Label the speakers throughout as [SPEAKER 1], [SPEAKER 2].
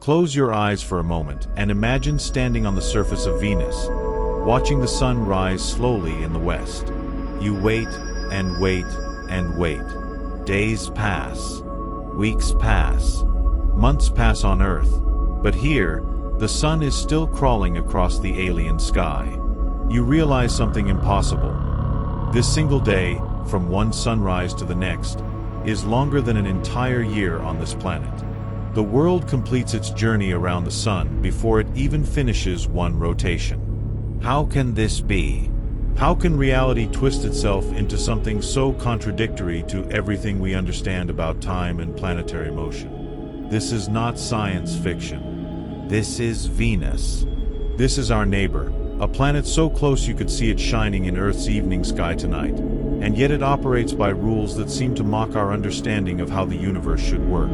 [SPEAKER 1] Close your eyes for a moment and imagine standing on the surface of Venus, watching the sun rise slowly in the west. You wait and wait and wait. Days pass, weeks pass, months pass on Earth, but here, the sun is still crawling across the alien sky. You realize something impossible. This single day, from one sunrise to the next, is longer than an entire year on this planet. The world completes its journey around the sun before it even finishes one rotation. How can this be? How can reality twist itself into something so contradictory to everything we understand about time and planetary motion? This is not science fiction. This is Venus. This is our neighbor, a planet so close you could see it shining in Earth's evening sky tonight, and yet it operates by rules that seem to mock our understanding of how the universe should work.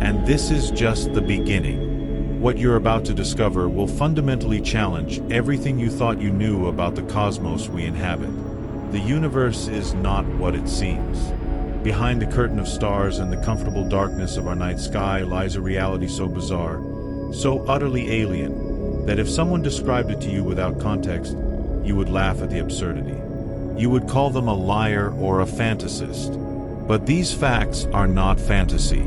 [SPEAKER 1] And this is just the beginning. What you're about to discover will fundamentally challenge everything you thought you knew about the cosmos we inhabit. The universe is not what it seems. Behind the curtain of stars and the comfortable darkness of our night sky lies a reality so bizarre, so utterly alien, that if someone described it to you without context, you would laugh at the absurdity. You would call them a liar or a fantasist. But these facts are not fantasy.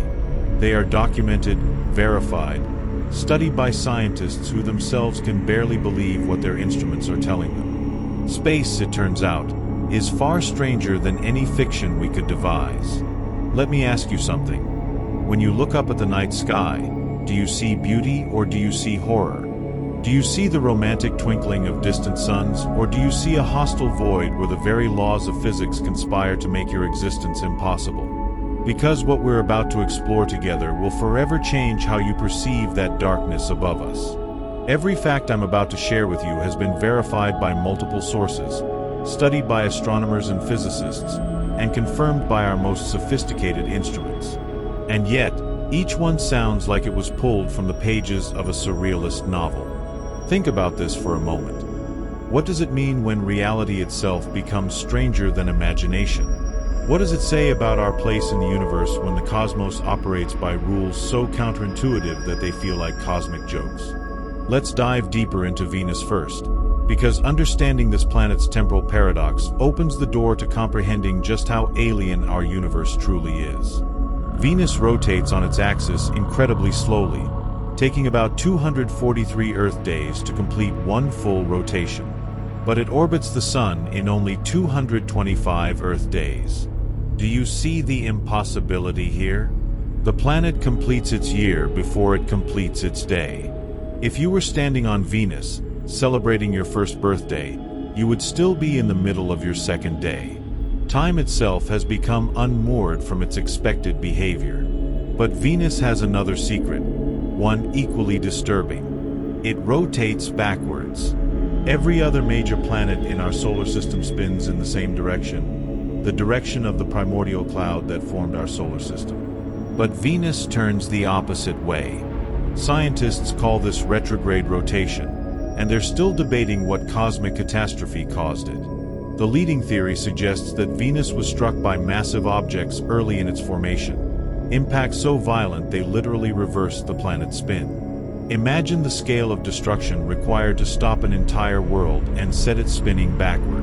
[SPEAKER 1] They are documented, verified, studied by scientists who themselves can barely believe what their instruments are telling them. Space, it turns out, is far stranger than any fiction we could devise. Let me ask you something. When you look up at the night sky, do you see beauty or do you see horror? Do you see the romantic twinkling of distant suns, or do you see a hostile void where the very laws of physics conspire to make your existence impossible? Because what we're about to explore together will forever change how you perceive that darkness above us. Every fact I'm about to share with you has been verified by multiple sources, studied by astronomers and physicists, and confirmed by our most sophisticated instruments. And yet, each one sounds like it was pulled from the pages of a surrealist novel. Think about this for a moment. What does it mean when reality itself becomes stranger than imagination? What does it say about our place in the universe when the cosmos operates by rules so counterintuitive that they feel like cosmic jokes? Let's dive deeper into Venus first, because understanding this planet's temporal paradox opens the door to comprehending just how alien our universe truly is. Venus rotates on its axis incredibly slowly, taking about 243 Earth days to complete one full rotation. But it orbits the Sun in only 225 Earth days. Do you see the impossibility here? The planet completes its year before it completes its day. If you were standing on Venus, celebrating your first birthday, you would still be in the middle of your second day. Time itself has become unmoored from its expected behavior. But Venus has another secret, one equally disturbing. It rotates backwards. Every other major planet in our solar system spins in the same direction, the direction of the primordial cloud that formed our solar system. But Venus turns the opposite way. Scientists call this retrograde rotation, and they're still debating what cosmic catastrophe caused it. The leading theory suggests that Venus was struck by massive objects early in its formation, impacts so violent they literally reversed the planet's spin. Imagine the scale of destruction required to stop an entire world and set it spinning backward.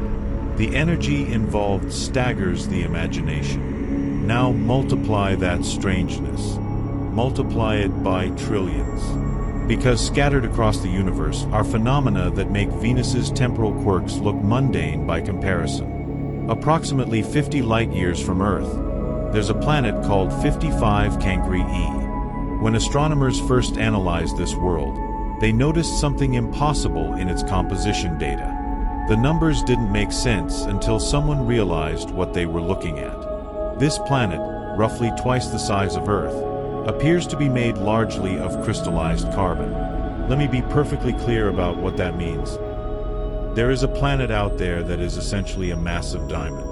[SPEAKER 1] The energy involved staggers the imagination. Now multiply that strangeness. Multiply it by trillions. Because scattered across the universe are phenomena that make Venus's temporal quirks look mundane by comparison. Approximately 50 light-years from Earth, there's a planet called 55 Cancri E. When astronomers first analyzed this world, they noticed something impossible in its composition data. The numbers didn't make sense until someone realized what they were looking at. This planet, roughly twice the size of Earth, appears to be made largely of crystallized carbon. Let me be perfectly clear about what that means. There is a planet out there that is essentially a massive diamond.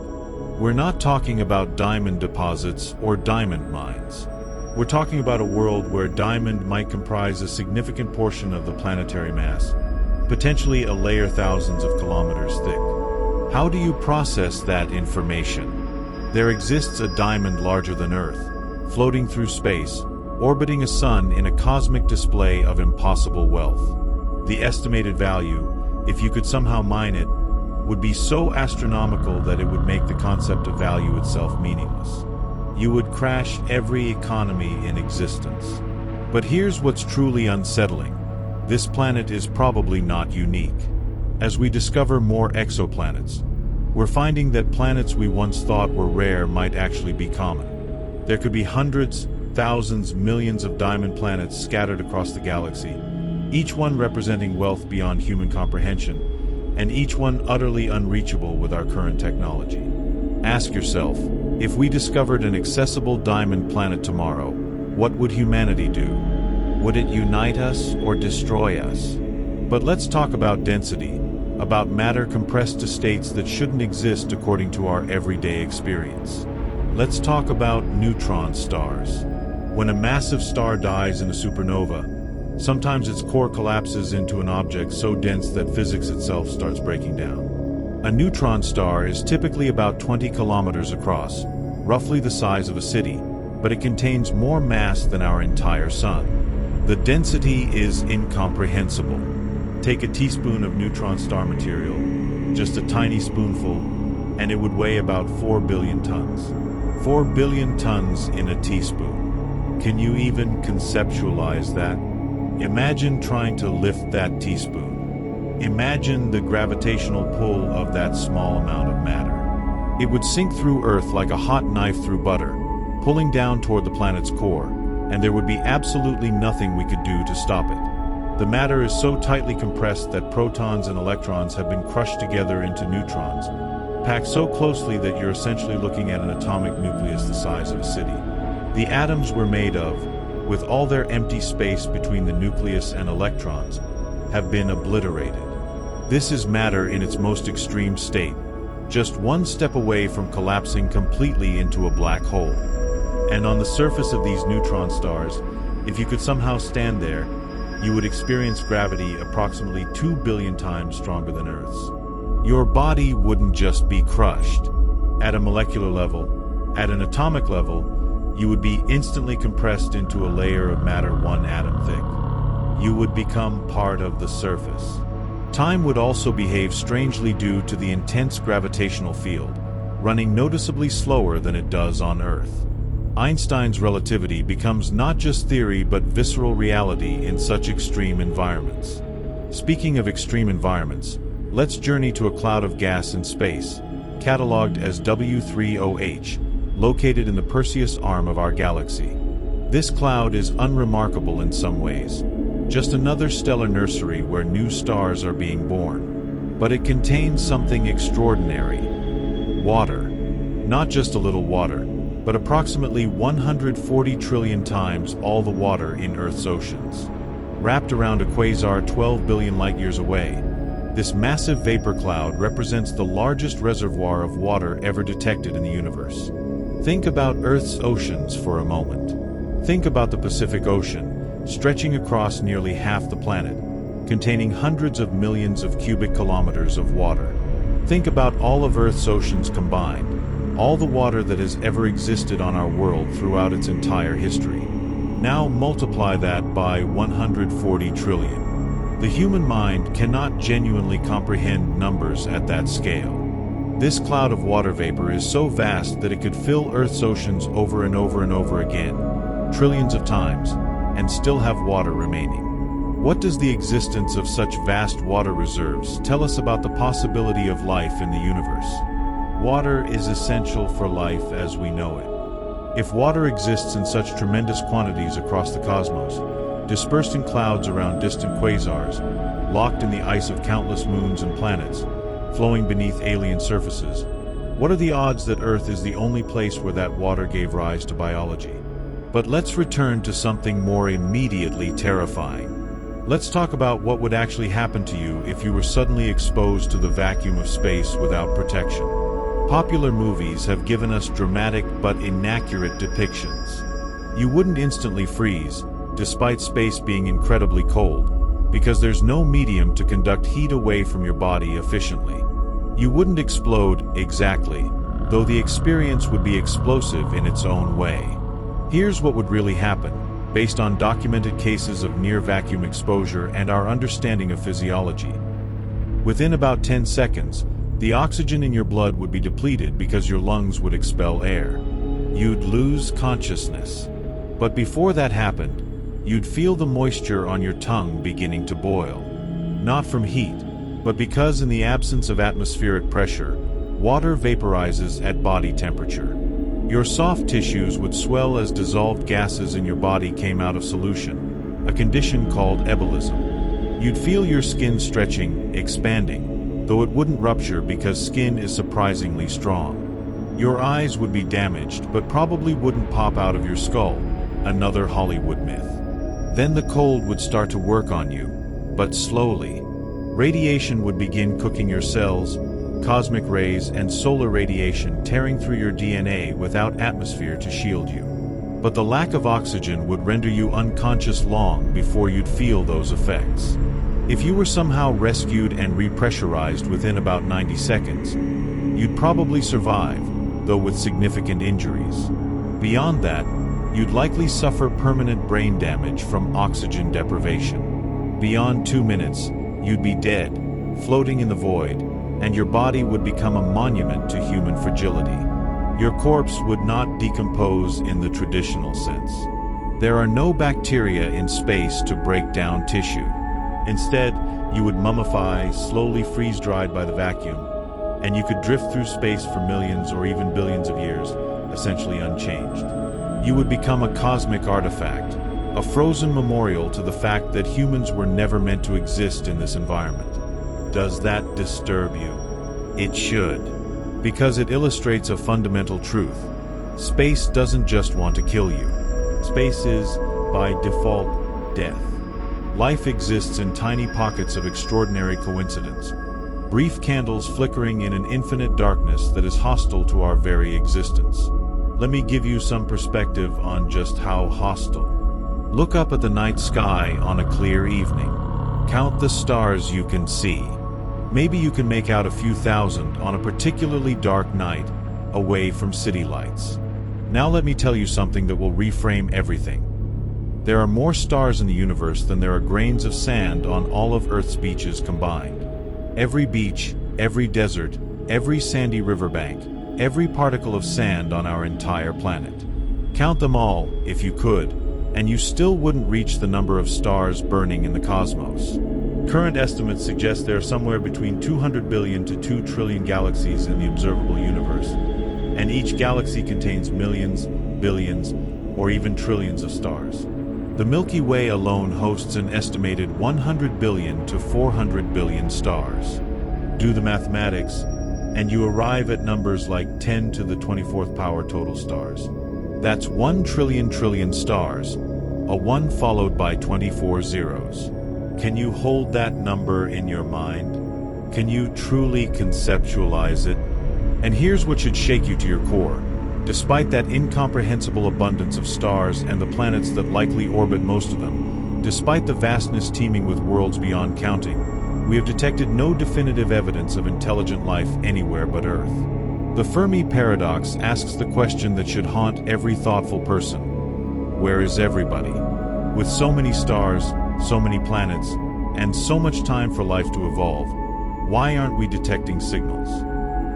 [SPEAKER 1] We're not talking about diamond deposits or diamond mines. We're talking about a world where diamond might comprise a significant portion of the planetary mass, potentially a layer thousands of kilometers thick. How do you process that information? There exists a diamond larger than Earth, floating through space, orbiting a sun in a cosmic display of impossible wealth. The estimated value, if you could somehow mine it, would be so astronomical that it would make the concept of value itself meaningless. You would crash every economy in existence. But here's what's truly unsettling. This planet is probably not unique. As we discover more exoplanets, we're finding that planets we once thought were rare might actually be common. There could be hundreds, thousands, millions of diamond planets scattered across the galaxy, each one representing wealth beyond human comprehension, and each one utterly unreachable with our current technology. Ask yourself, if we discovered an accessible diamond planet tomorrow, what would humanity do? Would it unite us or destroy us? But let's talk about density, about matter compressed to states that shouldn't exist according to our everyday experience. Let's talk about neutron stars. When a massive star dies in a supernova, sometimes its core collapses into an object so dense that physics itself starts breaking down. A neutron star is typically about 20 kilometers across, roughly the size of a city, but it contains more mass than our entire sun. The density is incomprehensible. Take a teaspoon of neutron star material, just a tiny spoonful, and it would weigh about 4 billion tons. 4 billion tons in a teaspoon. Can you even conceptualize that? Imagine trying to lift that teaspoon. Imagine the gravitational pull of that small amount of matter. It would sink through Earth like a hot knife through butter, pulling down toward the planet's core, and there would be absolutely nothing we could do to stop it. The matter is so tightly compressed that protons and electrons have been crushed together into neutrons, packed so closely that you're essentially looking at an atomic nucleus the size of a city. The atoms we're made of, with all their empty space between the nucleus and electrons, have been obliterated. This is matter in its most extreme state, just one step away from collapsing completely into a black hole. And on the surface of these neutron stars, if you could somehow stand there, you would experience gravity approximately 2 billion times stronger than Earth's. Your body wouldn't just be crushed. At a molecular level, at an atomic level, you would be instantly compressed into a layer of matter 1 atom thick. You would become part of the surface. Time would also behave strangely due to the intense gravitational field, running noticeably slower than it does on Earth. Einstein's relativity becomes not just theory but visceral reality in such extreme environments. Speaking of extreme environments, let's journey to a cloud of gas in space, catalogued as W30H, located in the Perseus arm of our galaxy. This cloud is unremarkable in some ways, just another stellar nursery where new stars are being born. But it contains something extraordinary. Water. Not just a little water, but approximately 140 trillion times all the water in Earth's oceans. Wrapped around a quasar 12 billion light-years away, this massive vapor cloud represents the largest reservoir of water ever detected in the universe. Think about Earth's oceans for a moment. Think about the Pacific Ocean, stretching across nearly half the planet, containing hundreds of millions of cubic kilometers of water. Think about all of Earth's oceans combined, all the water that has ever existed on our world throughout its entire history. Now multiply that by 140 trillion. The human mind cannot genuinely comprehend numbers at that scale. This cloud of water vapor is so vast that it could fill Earth's oceans over and over and over again, trillions of times, and still have water remaining. What does the existence of such vast water reserves tell us about the possibility of life in the universe? Water is essential for life as we know it. If water exists in such tremendous quantities across the cosmos, dispersed in clouds around distant quasars, locked in the ice of countless moons and planets, flowing beneath alien surfaces, what are the odds that Earth is the only place where that water gave rise to biology? But let's return to something more immediately terrifying. Let's talk about what would actually happen to you if you were suddenly exposed to the vacuum of space without protection. Popular movies have given us dramatic but inaccurate depictions. You wouldn't instantly freeze, despite space being incredibly cold, because there's no medium to conduct heat away from your body efficiently. You wouldn't explode, exactly, though the experience would be explosive in its own way. Here's what would really happen. based on documented cases of near-vacuum exposure and our understanding of physiology. Within about 10 seconds, the oxygen in your blood would be depleted because your lungs would expel air. You'd lose consciousness. But before that happened, you'd feel the moisture on your tongue beginning to boil. Not from heat, but because in the absence of atmospheric pressure, water vaporizes at body temperature. Your soft tissues would swell as dissolved gases in your body came out of solution, a condition called ebullition. You'd feel your skin stretching, expanding, though it wouldn't rupture because skin is surprisingly strong. Your eyes would be damaged, but probably wouldn't pop out of your skull, another Hollywood myth. Then the cold would start to work on you, but slowly. Radiation would begin cooking your cells, cosmic rays and solar radiation tearing through your DNA without atmosphere to shield you. But the lack of oxygen would render you unconscious long before you'd feel those effects. If you were somehow rescued and repressurized within about 90 seconds, you'd probably survive, though with significant injuries. Beyond that, you'd likely suffer permanent brain damage from oxygen deprivation. Beyond 2 minutes, you'd be dead, floating in the void, and your body would become a monument to human fragility. Your corpse would not decompose in the traditional sense. There are no bacteria in space to break down tissue. Instead, you would mummify, slowly freeze-dried by the vacuum, and you could drift through space for millions or even billions of years, essentially unchanged. You would become a cosmic artifact, a frozen memorial to the fact that humans were never meant to exist in this environment. Does that disturb you? It should, because it illustrates a fundamental truth. Space doesn't just want to kill you. Space is, by default, death. Life exists in tiny pockets of extraordinary coincidence, brief candles flickering in an infinite darkness that is hostile to our very existence. Let me give you some perspective on just how hostile. Look up at the night sky on a clear evening. Count the stars you can see. Maybe you can make out a few thousand on a particularly dark night, away from city lights. Now let me tell you something that will reframe everything. There are more stars in the universe than there are grains of sand on all of Earth's beaches combined. Every beach, every desert, every sandy riverbank, every particle of sand on our entire planet. Count them all, if you could, and you still wouldn't reach the number of stars burning in the cosmos. Current estimates suggest there are somewhere between 200 billion to 2 trillion galaxies in the observable universe, and each galaxy contains millions, billions, or even trillions of stars. The Milky Way alone hosts an estimated 100 billion to 400 billion stars. Do the mathematics, and you arrive at numbers like 10 to the 24th power total stars. That's 1 trillion stars, a 1 followed by 24 zeros. Can you hold that number in your mind? Can you truly conceptualize it? And here's what should shake you to your core. Despite that incomprehensible abundance of stars and the planets that likely orbit most of them, despite the vastness teeming with worlds beyond counting, we have detected no definitive evidence of intelligent life anywhere but Earth. The Fermi paradox asks the question that should haunt every thoughtful person. Where is everybody? With so many stars, so many planets, and so much time for life to evolve, why aren't we detecting signals?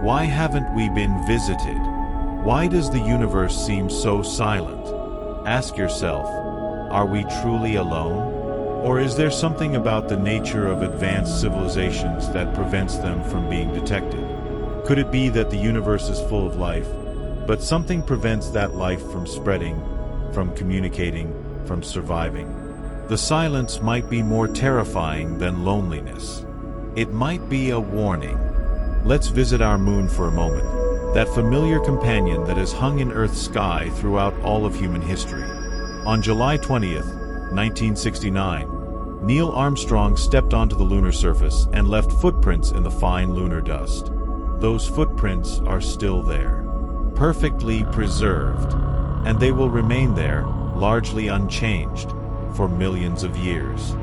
[SPEAKER 1] Why haven't we been visited? Why does the universe seem so silent? Ask yourself, are we truly alone? Or is there something about the nature of advanced civilizations that prevents them from being detected? Could it be that the universe is full of life, but something prevents that life from spreading, from communicating, from surviving? The silence might be more terrifying than loneliness. It might be a warning. Let's visit our moon for a moment, that familiar companion that has hung in Earth's sky throughout all of human history. On July 20th, 1969, Neil Armstrong stepped onto the lunar surface and left footprints in the fine lunar dust. Those footprints are still there, perfectly preserved, and they will remain there, largely unchanged, for millions of years.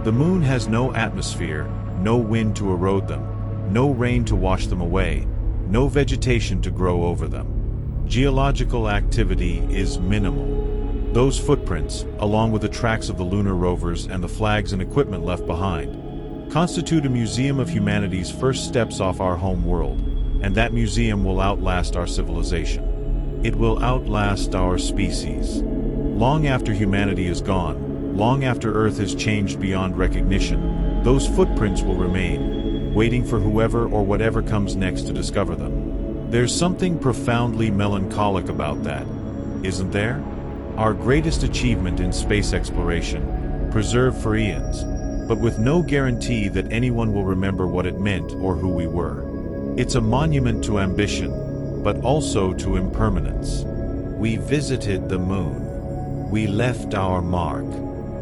[SPEAKER 1] The moon has no atmosphere, no wind to erode them, no rain to wash them away, no vegetation to grow over them. Geological activity is minimal. Those footprints, along with the tracks of the lunar rovers and the flags and equipment left behind, constitute a museum of humanity's first steps off our home world, and that museum will outlast our civilization. It will outlast our species. Long after humanity is gone, long after Earth has changed beyond recognition, those footprints will remain, waiting for whoever or whatever comes next to discover them. There's something profoundly melancholic about that, isn't there? Our greatest achievement in space exploration, preserved for eons, but with no guarantee that anyone will remember what it meant or who we were. It's a monument to ambition, but also to impermanence. We visited the moon. We left our mark,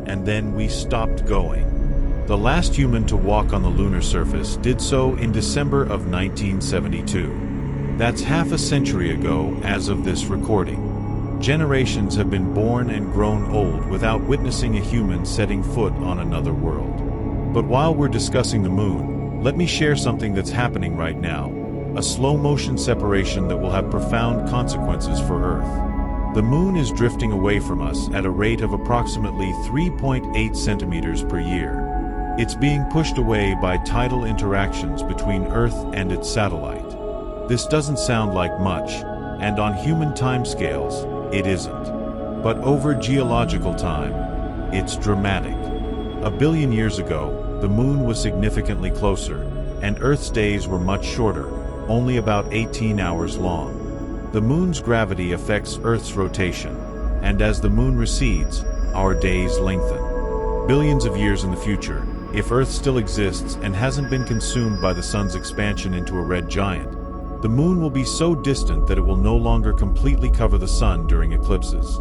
[SPEAKER 1] and then we stopped going. The last human to walk on the lunar surface did so in December of 1972. That's half a century ago as of this recording. Generations have been born and grown old without witnessing a human setting foot on another world. But while we're discussing the moon, let me share something that's happening right now, a slow-motion separation that will have profound consequences for Earth. The moon is drifting away from us at a rate of approximately 3.8 centimeters per year. It's being pushed away by tidal interactions between Earth and its satellite. This doesn't sound like much, and on human timescales, it isn't. But over geological time, it's dramatic. 1 billion years ago, the moon was significantly closer, and Earth's days were much shorter, only about 18 hours long. The moon's gravity affects Earth's rotation, and as the moon recedes, our days lengthen. Billions of years in the future, if Earth still exists and hasn't been consumed by the sun's expansion into a red giant, the moon will be so distant that it will no longer completely cover the sun during eclipses.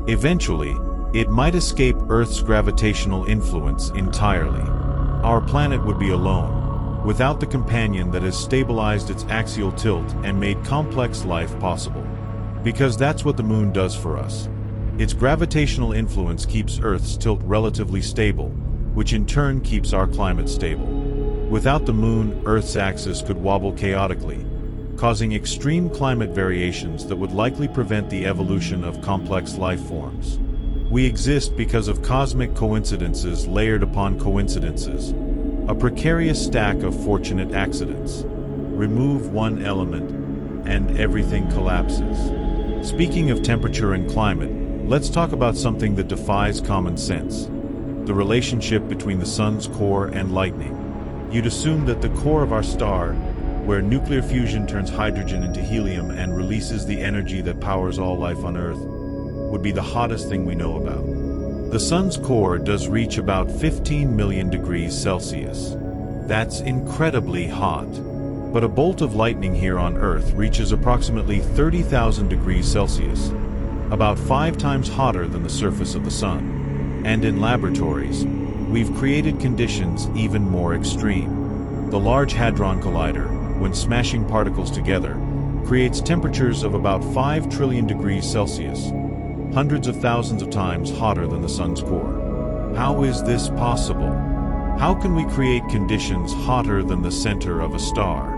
[SPEAKER 1] Eventually, it might escape Earth's gravitational influence entirely. Our planet would be alone, without the companion that has stabilized its axial tilt and made complex life possible. Because that's what the moon does for us. Its gravitational influence keeps Earth's tilt relatively stable, which in turn keeps our climate stable. Without the moon, Earth's axis could wobble chaotically, causing extreme climate variations that would likely prevent the evolution of complex life forms. We exist because of cosmic coincidences layered upon coincidences, a precarious stack of fortunate accidents. Remove one element, and everything collapses. Speaking of temperature and climate, let's talk about something that defies common sense: the relationship between the sun's core and lightning. You'd assume that the core of our star, where nuclear fusion turns hydrogen into helium and releases the energy that powers all life on Earth, would be the hottest thing we know about. The sun's core does reach about 15 million degrees Celsius. That's incredibly hot. But a bolt of lightning here on Earth reaches approximately 30,000 degrees Celsius, about 5 times hotter than the surface of the sun. And in laboratories, we've created conditions even more extreme. The Large Hadron Collider, when smashing particles together, creates temperatures of about 5 trillion degrees Celsius, hundreds of thousands of times hotter than the sun's core. How is this possible? How can we create conditions hotter than the center of a star?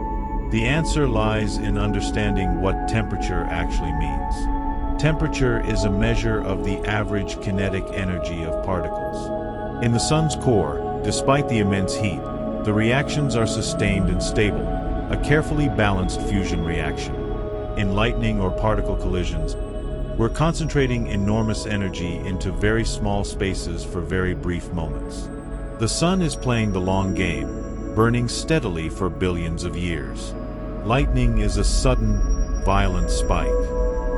[SPEAKER 1] The answer lies in understanding what temperature actually means. Temperature is a measure of the average kinetic energy of particles. In the sun's core, despite the immense heat, the reactions are sustained and stable, a carefully balanced fusion reaction. In lightning or particle collisions, we're concentrating enormous energy into very small spaces for very brief moments. The sun is playing the long game, burning steadily for billions of years. Lightning is a sudden, violent spike.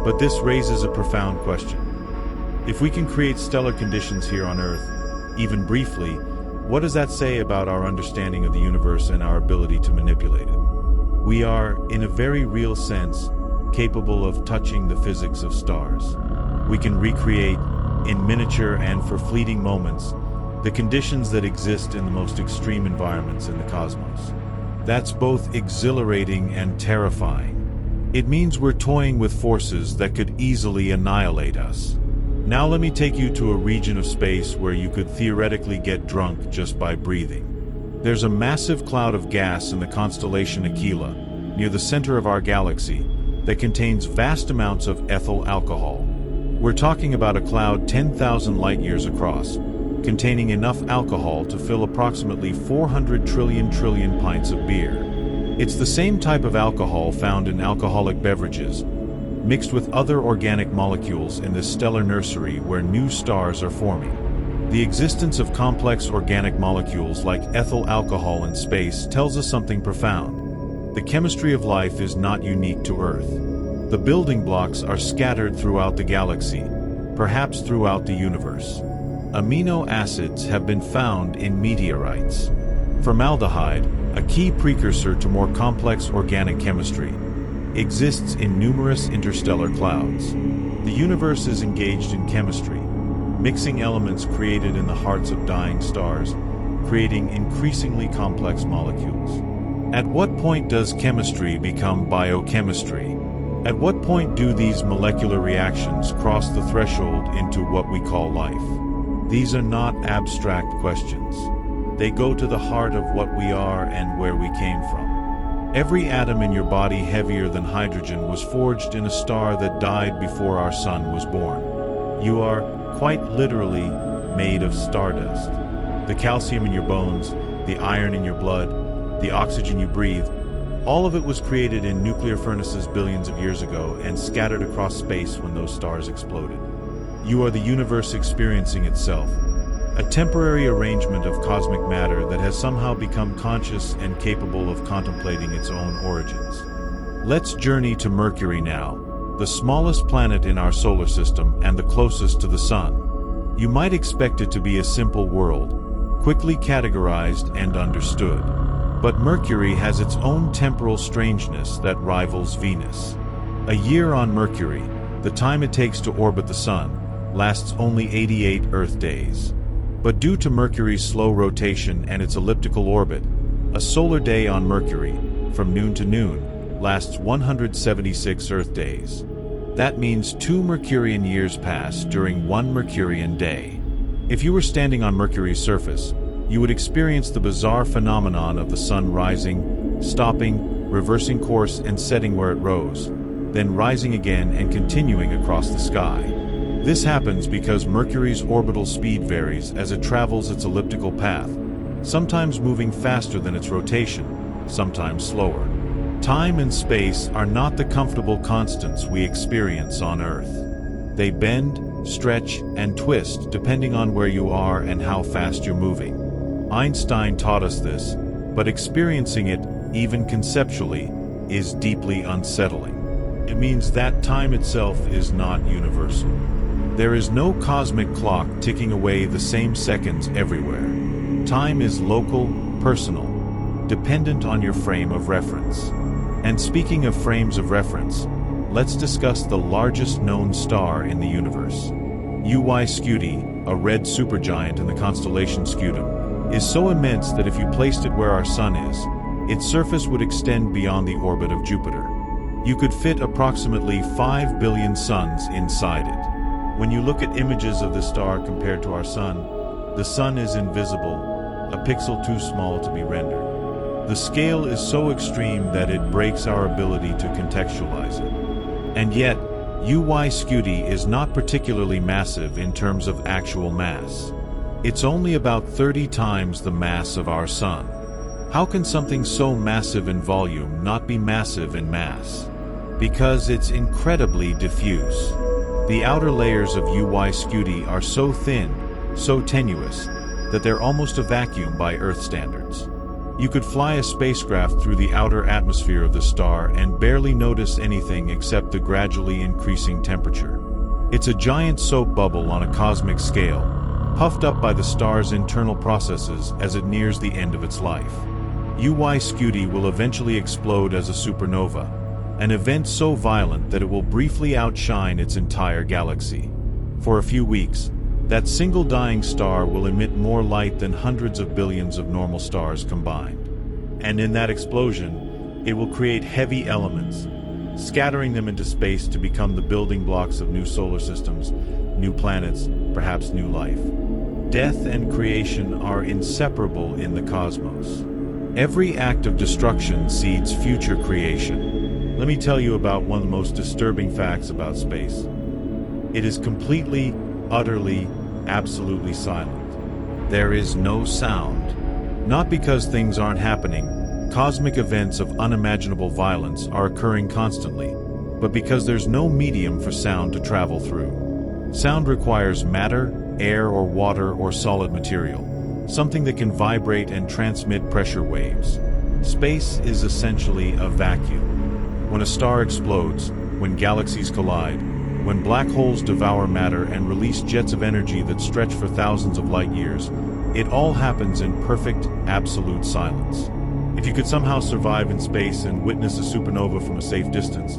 [SPEAKER 1] But this raises a profound question. If we can create stellar conditions here on Earth, even briefly, what does that say about our understanding of the universe and our ability to manipulate it? We are, in a very real sense, capable of touching the physics of stars. We can recreate, in miniature and for fleeting moments, the conditions that exist in the most extreme environments in the cosmos. That's both exhilarating and terrifying. It means we're toying with forces that could easily annihilate us. Now let me take you to a region of space where you could theoretically get drunk just by breathing. There's a massive cloud of gas in the constellation Aquila, near the center of our galaxy, that contains vast amounts of ethyl alcohol. We're talking about a cloud 10,000 light-years across, containing enough alcohol to fill approximately 400 trillion pints of beer. It's the same type of alcohol found in alcoholic beverages, mixed with other organic molecules in this stellar nursery where new stars are forming. The existence of complex organic molecules like ethyl alcohol in space tells us something profound. The chemistry of life is not unique to Earth. The building blocks are scattered throughout the galaxy, perhaps throughout the universe. Amino acids have been found in meteorites. Formaldehyde, a key precursor to more complex organic chemistry, exists in numerous interstellar clouds. The universe is engaged in chemistry, mixing elements created in the hearts of dying stars, creating increasingly complex molecules. At what point does chemistry become biochemistry? At what point do these molecular reactions cross the threshold into what we call life? These are not abstract questions. They go to the heart of what we are and where we came from. Every atom in your body heavier than hydrogen was forged in a star that died before our sun was born. You are, quite literally, made of stardust. The calcium in your bones, the iron in your blood, the oxygen you breathe, all of it was created in nuclear furnaces billions of years ago and scattered across space when those stars exploded. You are the universe experiencing itself, a temporary arrangement of cosmic matter that has somehow become conscious and capable of contemplating its own origins. Let's journey to Mercury now, the smallest planet in our solar system and the closest to the Sun. You might expect it to be a simple world, quickly categorized and understood. But Mercury has its own temporal strangeness that rivals Venus. A year on Mercury, the time it takes to orbit the Sun, lasts only 88 Earth days. But due to Mercury's slow rotation and its elliptical orbit, a solar day on Mercury, from noon to noon, lasts 176 Earth days. That means 2 Mercurian years pass during 1 Mercurian day. If you were standing on Mercury's surface, you would experience the bizarre phenomenon of the Sun rising, stopping, reversing course and setting where it rose, then rising again and continuing across the sky. This happens because Mercury's orbital speed varies as it travels its elliptical path, sometimes moving faster than its rotation, sometimes slower. Time and space are not the comfortable constants we experience on Earth. They bend, stretch, and twist depending on where you are and how fast you're moving. Einstein taught us this, but experiencing it, even conceptually, is deeply unsettling. It means that time itself is not universal. There is no cosmic clock ticking away the same seconds everywhere. Time is local, personal, dependent on your frame of reference. And speaking of frames of reference, let's discuss the largest known star in the universe. UY Scuti, a red supergiant in the constellation Scutum, is so immense that if you placed it where our Sun is, its surface would extend beyond the orbit of Jupiter. You could fit approximately 5 billion suns inside it. When you look at images of the star compared to our Sun, the Sun is invisible, a pixel too small to be rendered. The scale is so extreme that it breaks our ability to contextualize it. And yet, UY Scuti is not particularly massive in terms of actual mass. It's only about 30 times the mass of our Sun. How can something so massive in volume not be massive in mass? Because it's incredibly diffuse. The outer layers of UY Scuti are so thin, so tenuous, that they're almost a vacuum by Earth standards. You could fly a spacecraft through the outer atmosphere of the star and barely notice anything except the gradually increasing temperature. It's a giant soap bubble on a cosmic scale, puffed up by the star's internal processes as it nears the end of its life. UY Scuti will eventually explode as a supernova, an event so violent that it will briefly outshine its entire galaxy. For a few weeks, that single dying star will emit more light than hundreds of billions of normal stars combined. And in that explosion, it will create heavy elements, scattering them into space to become the building blocks of new solar systems, new planets, perhaps new life. Death and creation are inseparable in the cosmos. Every act of destruction seeds future creation. Let me tell you about one of the most disturbing facts about space. It is completely, utterly, absolutely silent. There is no sound. Not because things aren't happening, cosmic events of unimaginable violence are occurring constantly, but because there's no medium for sound to travel through. Sound requires matter, air or water or solid material, something that can vibrate and transmit pressure waves. Space is essentially a vacuum. When a star explodes, when galaxies collide, when black holes devour matter and release jets of energy that stretch for thousands of light years, it all happens in perfect, absolute silence. If you could somehow survive in space and witness a supernova from a safe distance,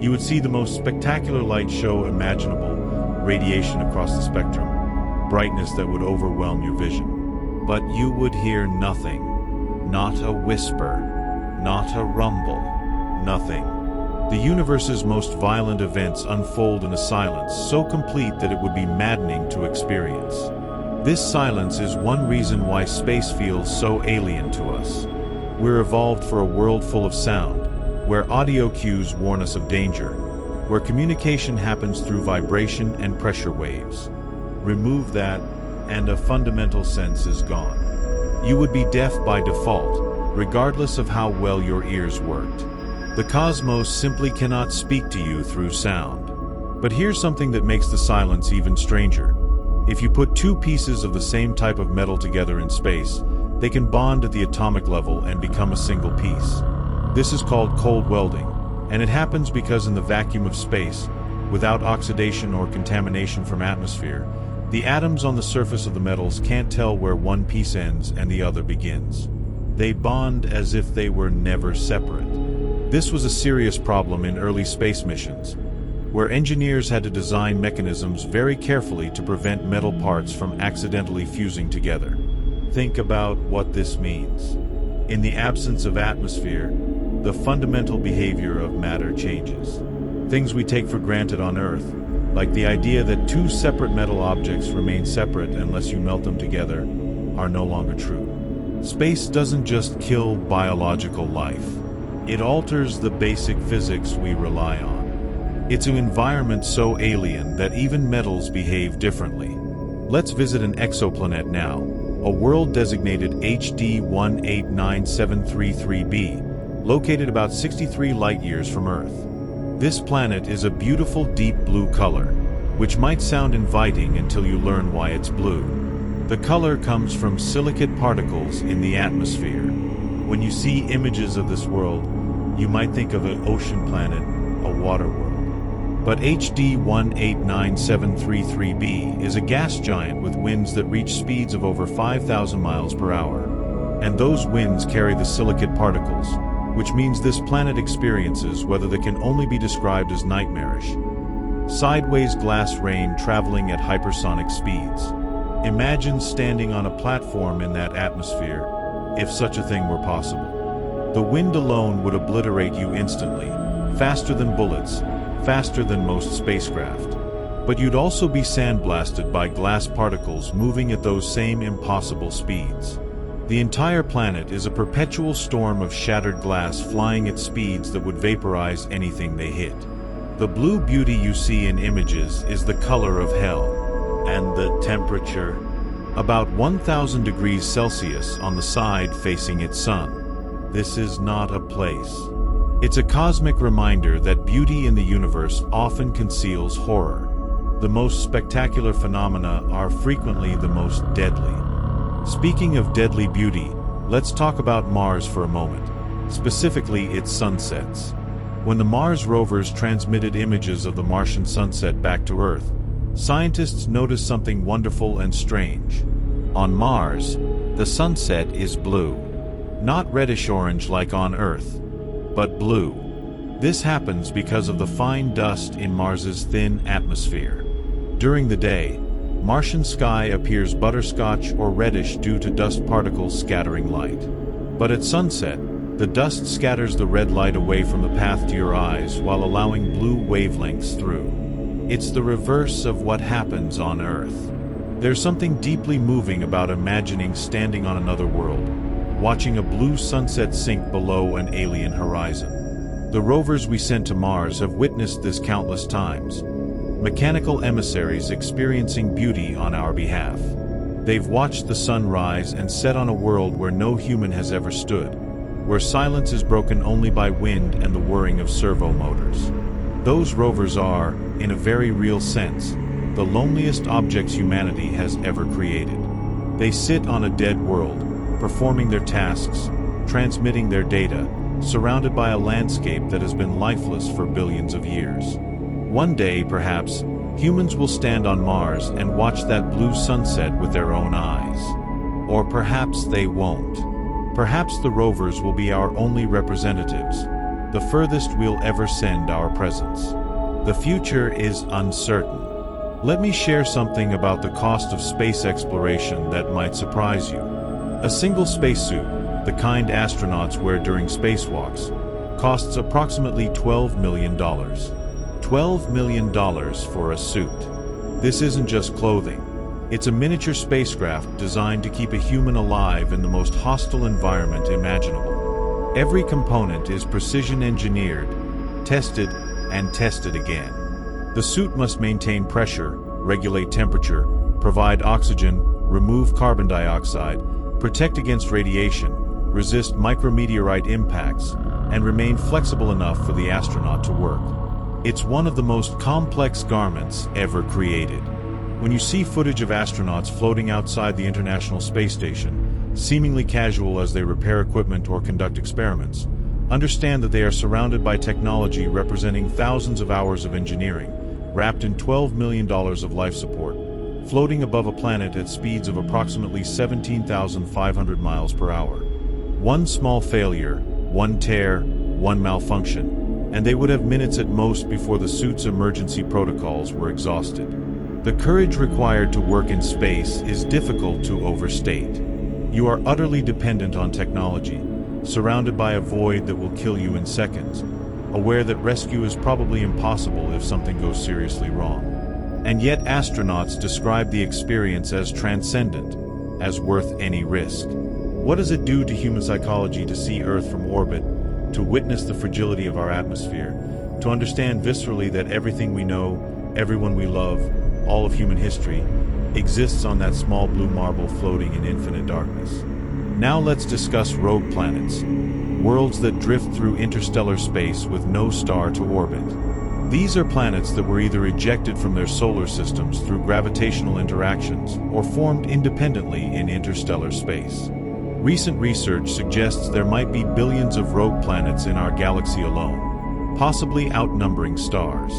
[SPEAKER 1] you would see the most spectacular light show imaginable, radiation across the spectrum, brightness that would overwhelm your vision. But you would hear nothing. Not a whisper, not a rumble, nothing. The universe's most violent events unfold in a silence so complete that it would be maddening to experience. This silence is one reason why space feels so alien to us. We're evolved for a world full of sound, where audio cues warn us of danger, where communication happens through vibration and pressure waves. Remove that, and a fundamental sense is gone. You would be deaf by default, regardless of how well your ears worked. The cosmos simply cannot speak to you through sound. But here's something that makes the silence even stranger. If you put two pieces of the same type of metal together in space, they can bond at the atomic level and become a single piece. This is called cold welding, and it happens because in the vacuum of space, without oxidation or contamination from atmosphere, the atoms on the surface of the metals can't tell where one piece ends and the other begins. They bond as if they were never separate. This was a serious problem in early space missions, where engineers had to design mechanisms very carefully to prevent metal parts from accidentally fusing together. Think about what this means. In the absence of atmosphere, the fundamental behavior of matter changes. Things we take for granted on Earth, like the idea that two separate metal objects remain separate unless you melt them together, are no longer true. Space doesn't just kill biological life. It alters the basic physics we rely on. It's an environment so alien that even metals behave differently. Let's visit an exoplanet now, a world designated HD 189733b, located about 63 light-years from Earth. This planet is a beautiful deep blue color, which might sound inviting until you learn why it's blue. The color comes from silicate particles in the atmosphere. When you see images of this world, you might think of an ocean planet, a water world. But HD 189733b is a gas giant with winds that reach speeds of over 5,000 miles per hour. And those winds carry the silicate particles, which means this planet experiences weather that can only be described as nightmarish. Sideways glass rain traveling at hypersonic speeds. Imagine standing on a platform in that atmosphere, if such a thing were possible. The wind alone would obliterate you instantly, faster than bullets, faster than most spacecraft. But you'd also be sandblasted by glass particles moving at those same impossible speeds. The entire planet is a perpetual storm of shattered glass flying at speeds that would vaporize anything they hit. The blue beauty you see in images is the color of hell. And the temperature? About 1,000 degrees Celsius on the side facing its sun. This is not a place. It's a cosmic reminder that beauty in the universe often conceals horror. The most spectacular phenomena are frequently the most deadly. Speaking of deadly beauty, let's talk about Mars for a moment, specifically its sunsets. When the Mars rovers transmitted images of the Martian sunset back to Earth, scientists noticed something wonderful and strange. On Mars, the sunset is blue. Not reddish-orange like on Earth, but blue. This happens because of the fine dust in Mars's thin atmosphere. During the day, Martian sky appears butterscotch or reddish due to dust particles scattering light. But at sunset, the dust scatters the red light away from the path to your eyes while allowing blue wavelengths through. It's the reverse of what happens on Earth. There's something deeply moving about imagining standing on another world, watching a blue sunset sink below an alien horizon. The rovers we sent to Mars have witnessed this countless times. mechanical emissaries experiencing beauty on our behalf. They've watched the sun rise and set on a world where no human has ever stood, where silence is broken only by wind and the whirring of servo motors. Those rovers are, in a very real sense, the loneliest objects humanity has ever created. They sit on a dead world, performing their tasks, transmitting their data, surrounded by a landscape that has been lifeless for billions of years. One day, perhaps, humans will stand on Mars and watch that blue sunset with their own eyes. Or perhaps they won't. Perhaps the rovers will be our only representatives, the furthest we'll ever send our presence. The future is uncertain. Let me share something about the cost of space exploration that might surprise you. A single spacesuit, the kind astronauts wear during spacewalks, costs approximately $12 million. $12 million for a suit. This isn't just clothing. It's a miniature spacecraft designed to keep a human alive in the most hostile environment imaginable. Every component is precision engineered, tested, and tested again. The suit must maintain pressure, regulate temperature, provide oxygen, remove carbon dioxide, protect against radiation, resist micrometeorite impacts, and remain flexible enough for the astronaut to work. It's one of the most complex garments ever created. When you see footage of astronauts floating outside the International Space Station, seemingly casual as they repair equipment or conduct experiments, understand that they are surrounded by technology representing thousands of hours of engineering, wrapped in $12 million of life support, floating above a planet at speeds of approximately 17,500 miles per hour. One small failure, one tear, one malfunction, and they would have minutes at most before the suit's emergency protocols were exhausted. The courage required to work in space is difficult to overstate. You are utterly dependent on technology, surrounded by a void that will kill you in seconds, aware that rescue is probably impossible if something goes seriously wrong. And yet astronauts describe the experience as transcendent, as worth any risk. What does it do to human psychology to see Earth from orbit, to witness the fragility of our atmosphere, to understand viscerally that everything we know, everyone we love, all of human history, exists on that small blue marble floating in infinite darkness? Now let's discuss rogue planets, worlds that drift through interstellar space with no star to orbit. These are planets that were either ejected from their solar systems through gravitational interactions or formed independently in interstellar space. Recent research suggests there might be billions of rogue planets in our galaxy alone, possibly outnumbering stars.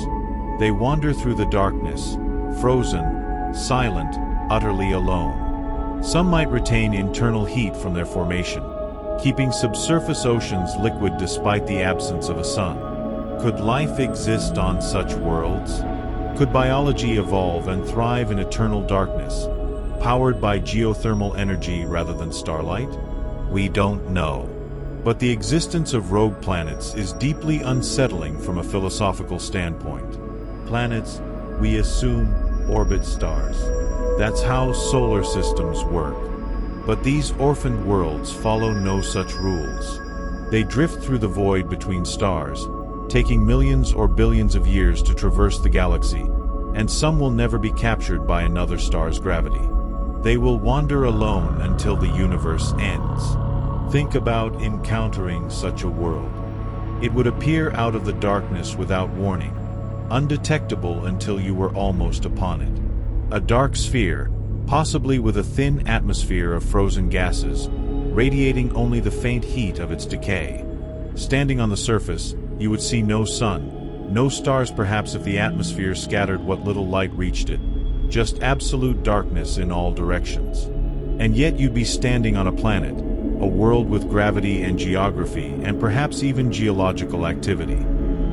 [SPEAKER 1] They wander through the darkness, frozen, silent, utterly alone. Some might retain internal heat from their formation, keeping subsurface oceans liquid despite the absence of a sun. Could life exist on such worlds? Could biology evolve and thrive in eternal darkness, powered by geothermal energy rather than starlight? We don't know. But the existence of rogue planets is deeply unsettling from a philosophical standpoint. Planets, we assume, orbit stars. That's how solar systems work. But these orphaned worlds follow no such rules. They drift through the void between stars, taking millions or billions of years to traverse the galaxy, and some will never be captured by another star's gravity. They will wander alone until the universe ends. Think about encountering such a world. It would appear out of the darkness without warning, undetectable until you were almost upon it. A dark sphere, possibly with a thin atmosphere of frozen gases, radiating only the faint heat of its decay. Standing on the surface, you would see no sun, no stars perhaps if the atmosphere scattered what little light reached it, just absolute darkness in all directions. And yet you'd be standing on a planet, a world with gravity and geography and perhaps even geological activity.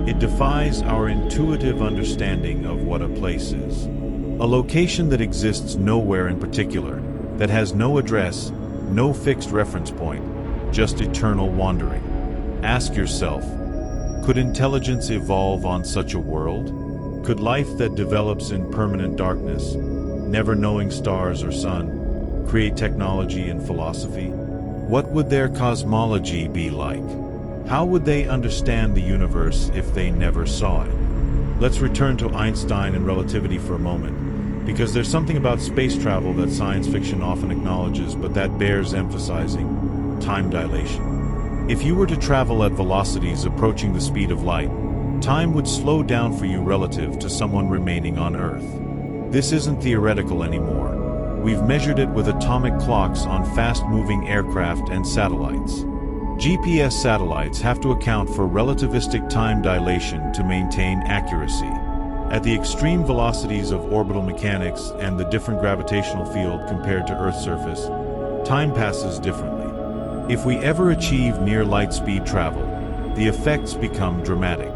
[SPEAKER 1] It defies our intuitive understanding of what a place is. A location that exists nowhere in particular, that has no address, no fixed reference point, just eternal wandering. Ask yourself, could intelligence evolve on such a world? Could life that develops in permanent darkness, never knowing stars or sun, create technology and philosophy? What would their cosmology be like? How would they understand the universe if they never saw it? Let's return to Einstein and relativity for a moment, because there's something about space travel that science fiction often acknowledges, but that bears emphasizing: time dilation. If you were to travel at velocities approaching the speed of light, time would slow down for you relative to someone remaining on Earth. This isn't theoretical anymore. We've measured it with atomic clocks on fast-moving aircraft and satellites. GPS satellites have to account for relativistic time dilation to maintain accuracy. At the extreme velocities of orbital mechanics and the different gravitational field compared to Earth's surface, time passes differently. If we ever achieve near light speed travel, the effects become dramatic.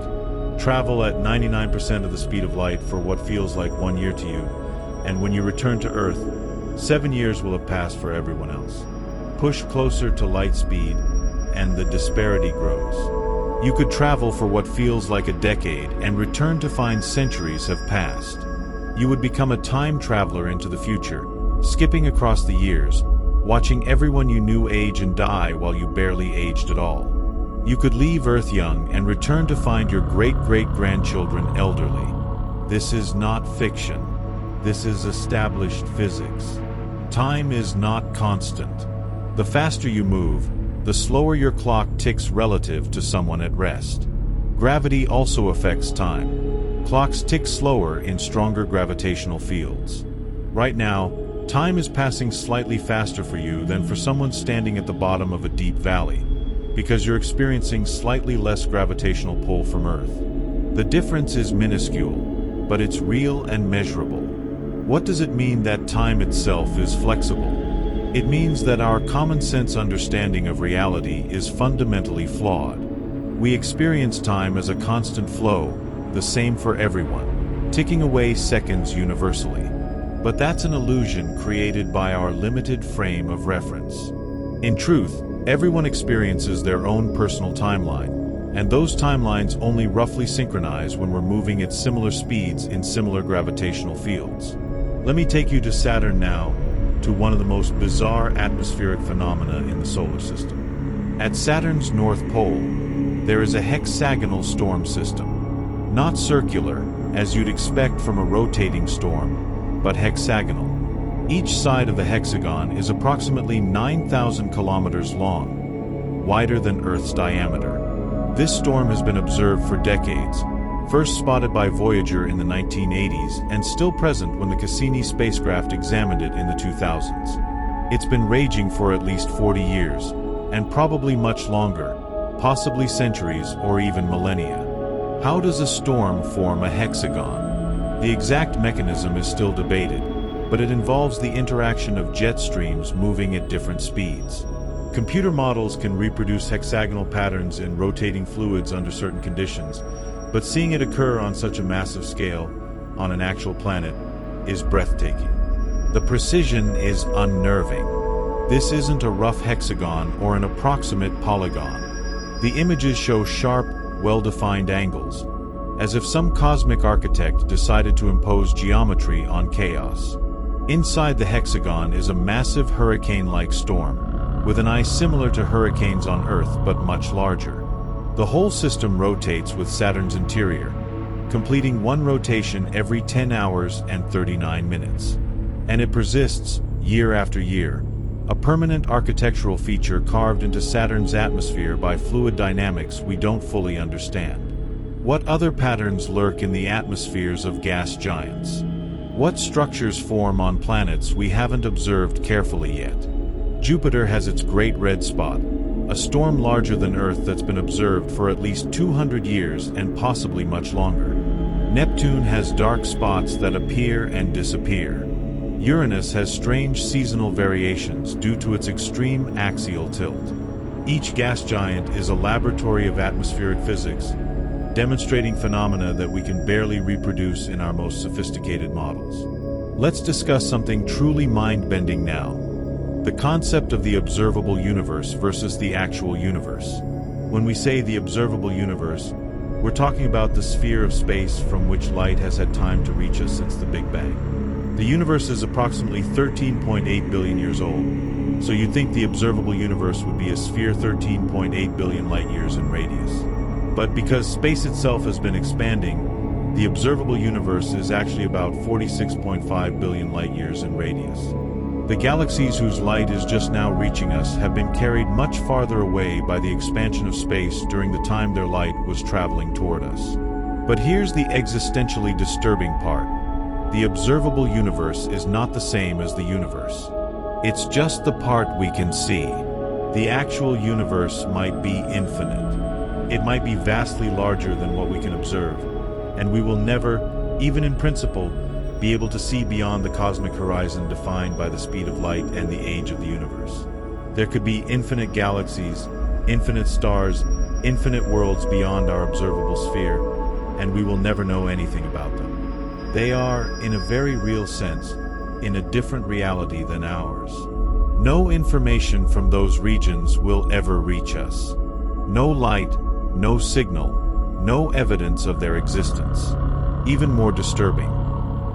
[SPEAKER 1] Travel at 99% of the speed of light for what feels like 1 year to you, and when you return to Earth, 7 years will have passed for everyone else. Push closer to light speed, and the disparity grows. You could travel for what feels like a decade and return to find centuries have passed. You would become a time traveler into the future, skipping across the years, watching everyone you knew age and die while you barely aged at all. You could leave Earth young and return to find your great-great-grandchildren elderly. This is not fiction. This is established physics. Time is not constant. The faster you move, the slower your clock ticks relative to someone at rest. Gravity also affects time. Clocks tick slower in stronger gravitational fields. Right now, time is passing slightly faster for you than for someone standing at the bottom of a deep valley, because you're experiencing slightly less gravitational pull from Earth. The difference is minuscule, but it's real and measurable. What does it mean that time itself is flexible? It means that our common-sense understanding of reality is fundamentally flawed. We experience time as a constant flow, the same for everyone, ticking away seconds universally. But that's an illusion created by our limited frame of reference. In truth, everyone experiences their own personal timeline, and those timelines only roughly synchronize when we're moving at similar speeds in similar gravitational fields. Let me take you to Saturn now, to one of the most bizarre atmospheric phenomena in the solar system. At Saturn's North Pole, there is a hexagonal storm system. Not circular, as you'd expect from a rotating storm, but hexagonal. Each side of the hexagon is approximately 9,000 kilometers long, wider than Earth's diameter. This storm has been observed for decades, first spotted by Voyager in the 1980s and still present when the Cassini spacecraft examined it in the 2000s. It's been raging for at least 40 years, and probably much longer, possibly centuries or even millennia. How does a storm form a hexagon? The exact mechanism is still debated, but it involves the interaction of jet streams moving at different speeds. Computer models can reproduce hexagonal patterns in rotating fluids under certain conditions, but seeing it occur on such a massive scale, on an actual planet, is breathtaking. The precision is unnerving. This isn't a rough hexagon or an approximate polygon. The images show sharp, well-defined angles, as if some cosmic architect decided to impose geometry on chaos. Inside the hexagon is a massive hurricane-like storm, with an eye similar to hurricanes on Earth but much larger. The whole system rotates with Saturn's interior, completing one rotation every 10 hours and 39 minutes. And it persists, year after year, a permanent architectural feature carved into Saturn's atmosphere by fluid dynamics we don't fully understand. What other patterns lurk in the atmospheres of gas giants? What structures form on planets we haven't observed carefully yet? Jupiter has its Great Red Spot, a storm larger than Earth that's been observed for at least 200 years and possibly much longer. Neptune has dark spots that appear and disappear. Uranus has strange seasonal variations due to its extreme axial tilt. Each gas giant is a laboratory of atmospheric physics, demonstrating phenomena that we can barely reproduce in our most sophisticated models. Let's discuss something truly mind-bending now: the concept of the observable universe versus the actual universe. When we say the observable universe, we're talking about the sphere of space from which light has had time to reach us since the Big Bang. The universe is approximately 13.8 billion years old, so you'd think the observable universe would be a sphere 13.8 billion light years in radius. But because space itself has been expanding, The observable universe is actually about 46.5 billion light-years in radius. The galaxies whose light is just now reaching us have been carried much farther away by the expansion of space during the time their light was traveling toward us. But here's the existentially disturbing part. The observable universe is not the same as the universe. It's just the part we can see. The actual universe might be infinite. It might be vastly larger than what we can observe, and we will never, even in principle, be able to see beyond the cosmic horizon defined by the speed of light and the age of the universe. There could be infinite galaxies, infinite stars, infinite worlds beyond our observable sphere, and we will never know anything about them. They are, in a very real sense, in a different reality than ours. No information from those regions will ever reach us. No light, no signal, no evidence of their existence. Even more disturbing,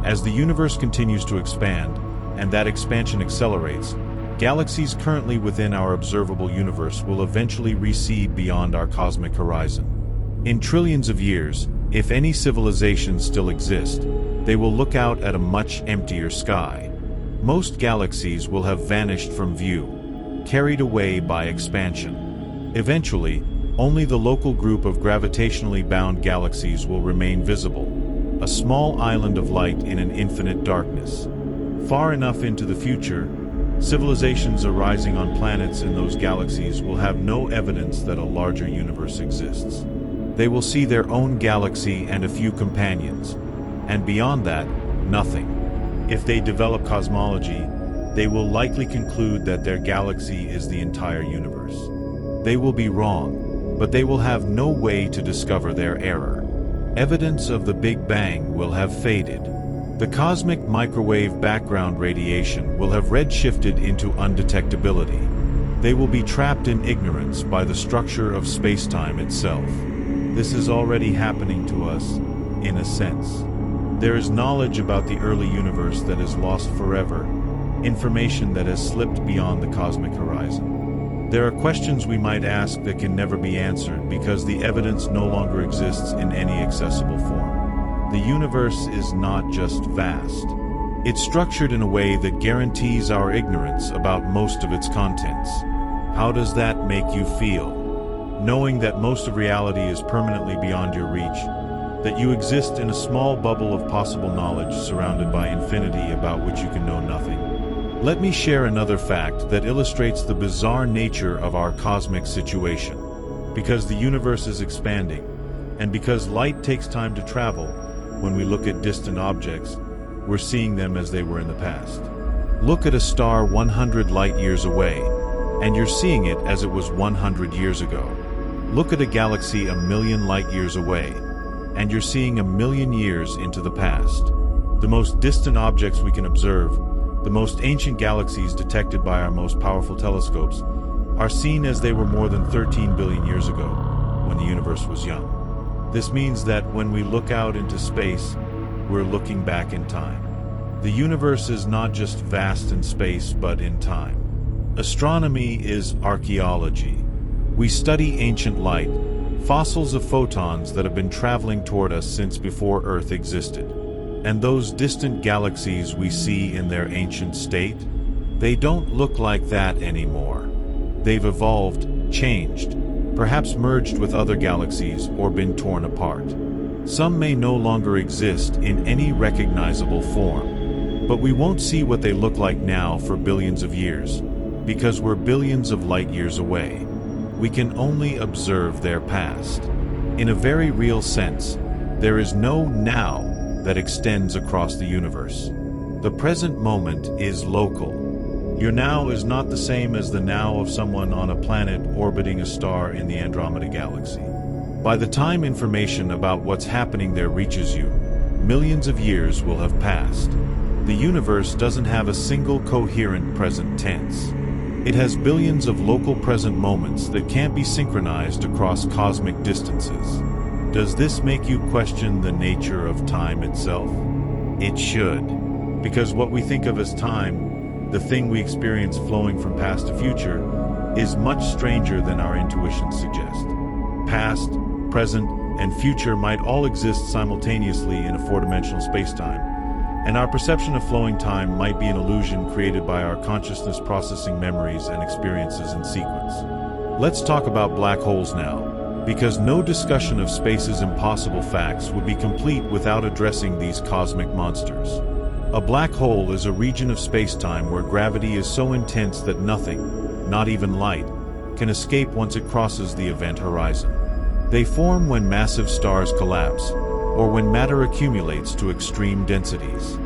[SPEAKER 1] as the universe continues to expand, and that expansion accelerates, galaxies currently within our observable universe will eventually recede beyond our cosmic horizon. In trillions of years, if any civilizations still exist, they will look out at a much emptier sky. Most galaxies will have vanished from view, carried away by expansion. Eventually, only the local group of gravitationally bound galaxies will remain visible, a small island of light in an infinite darkness. Far enough into the future, civilizations arising on planets in those galaxies will have no evidence that a larger universe exists. They will see their own galaxy and a few companions, and beyond that, nothing. If they develop cosmology, they will likely conclude that their galaxy is the entire universe. They will be wrong, but they will have no way to discover their error. Evidence of the Big Bang will have faded. The cosmic microwave background radiation will have redshifted into undetectability. They will be trapped in ignorance by the structure of space-time itself. This is already happening to us, in a sense. There is knowledge about the early universe that is lost forever, information that has slipped beyond the cosmic horizon. There are questions we might ask that can never be answered because the evidence no longer exists in any accessible form. The universe is not just vast. It's structured in a way that guarantees our ignorance about most of its contents. How does that make you feel? Knowing that most of reality is permanently beyond your reach, that you exist in a small bubble of possible knowledge surrounded by infinity about which you can know nothing. Let me share another fact that illustrates the bizarre nature of our cosmic situation. Because the universe is expanding, and because light takes time to travel, when we look at distant objects, we're seeing them as they were in the past. Look at a star 100 light-years away, and you're seeing it as it was 100 years ago. Look at a galaxy 1,000,000 light-years away, and you're seeing 1,000,000 years into the past. The most distant objects we can observe, the most ancient galaxies detected by our most powerful telescopes, are seen as they were more than 13 billion years ago, when the universe was young. This means that when we look out into space, we're looking back in time. The universe is not just vast in space, but in time. Astronomy is archaeology. We study ancient light, fossils of photons that have been traveling toward us since before Earth existed. And those distant galaxies we see in their ancient state, they don't look like that anymore. They've evolved, changed, perhaps merged with other galaxies or been torn apart. Some may no longer exist in any recognizable form, but we won't see what they look like now for billions of years, because we're billions of light years away. We can only observe their past. In a very real sense, there is no now that extends across the universe. The present moment is local. Your now is not the same as the now of someone on a planet orbiting a star in the Andromeda galaxy. By the time information about what's happening there reaches you, millions of years will have passed. The universe doesn't have a single coherent present tense. It has billions of local present moments that can't be synchronized across cosmic distances. Does this make you question the nature of time itself? It should. Because what we think of as time, the thing we experience flowing from past to future, is much stranger than our intuitions suggest. Past, present, and future might all exist simultaneously in a four-dimensional spacetime, and our perception of flowing time might be an illusion created by our consciousness processing memories and experiences in sequence. Let's talk about black holes now, because no discussion of space's impossible facts would be complete without addressing these cosmic monsters. A black hole is a region of spacetime where gravity is so intense that nothing, not even light, can escape once it crosses the event horizon. They form when massive stars collapse, or when matter accumulates to extreme densities.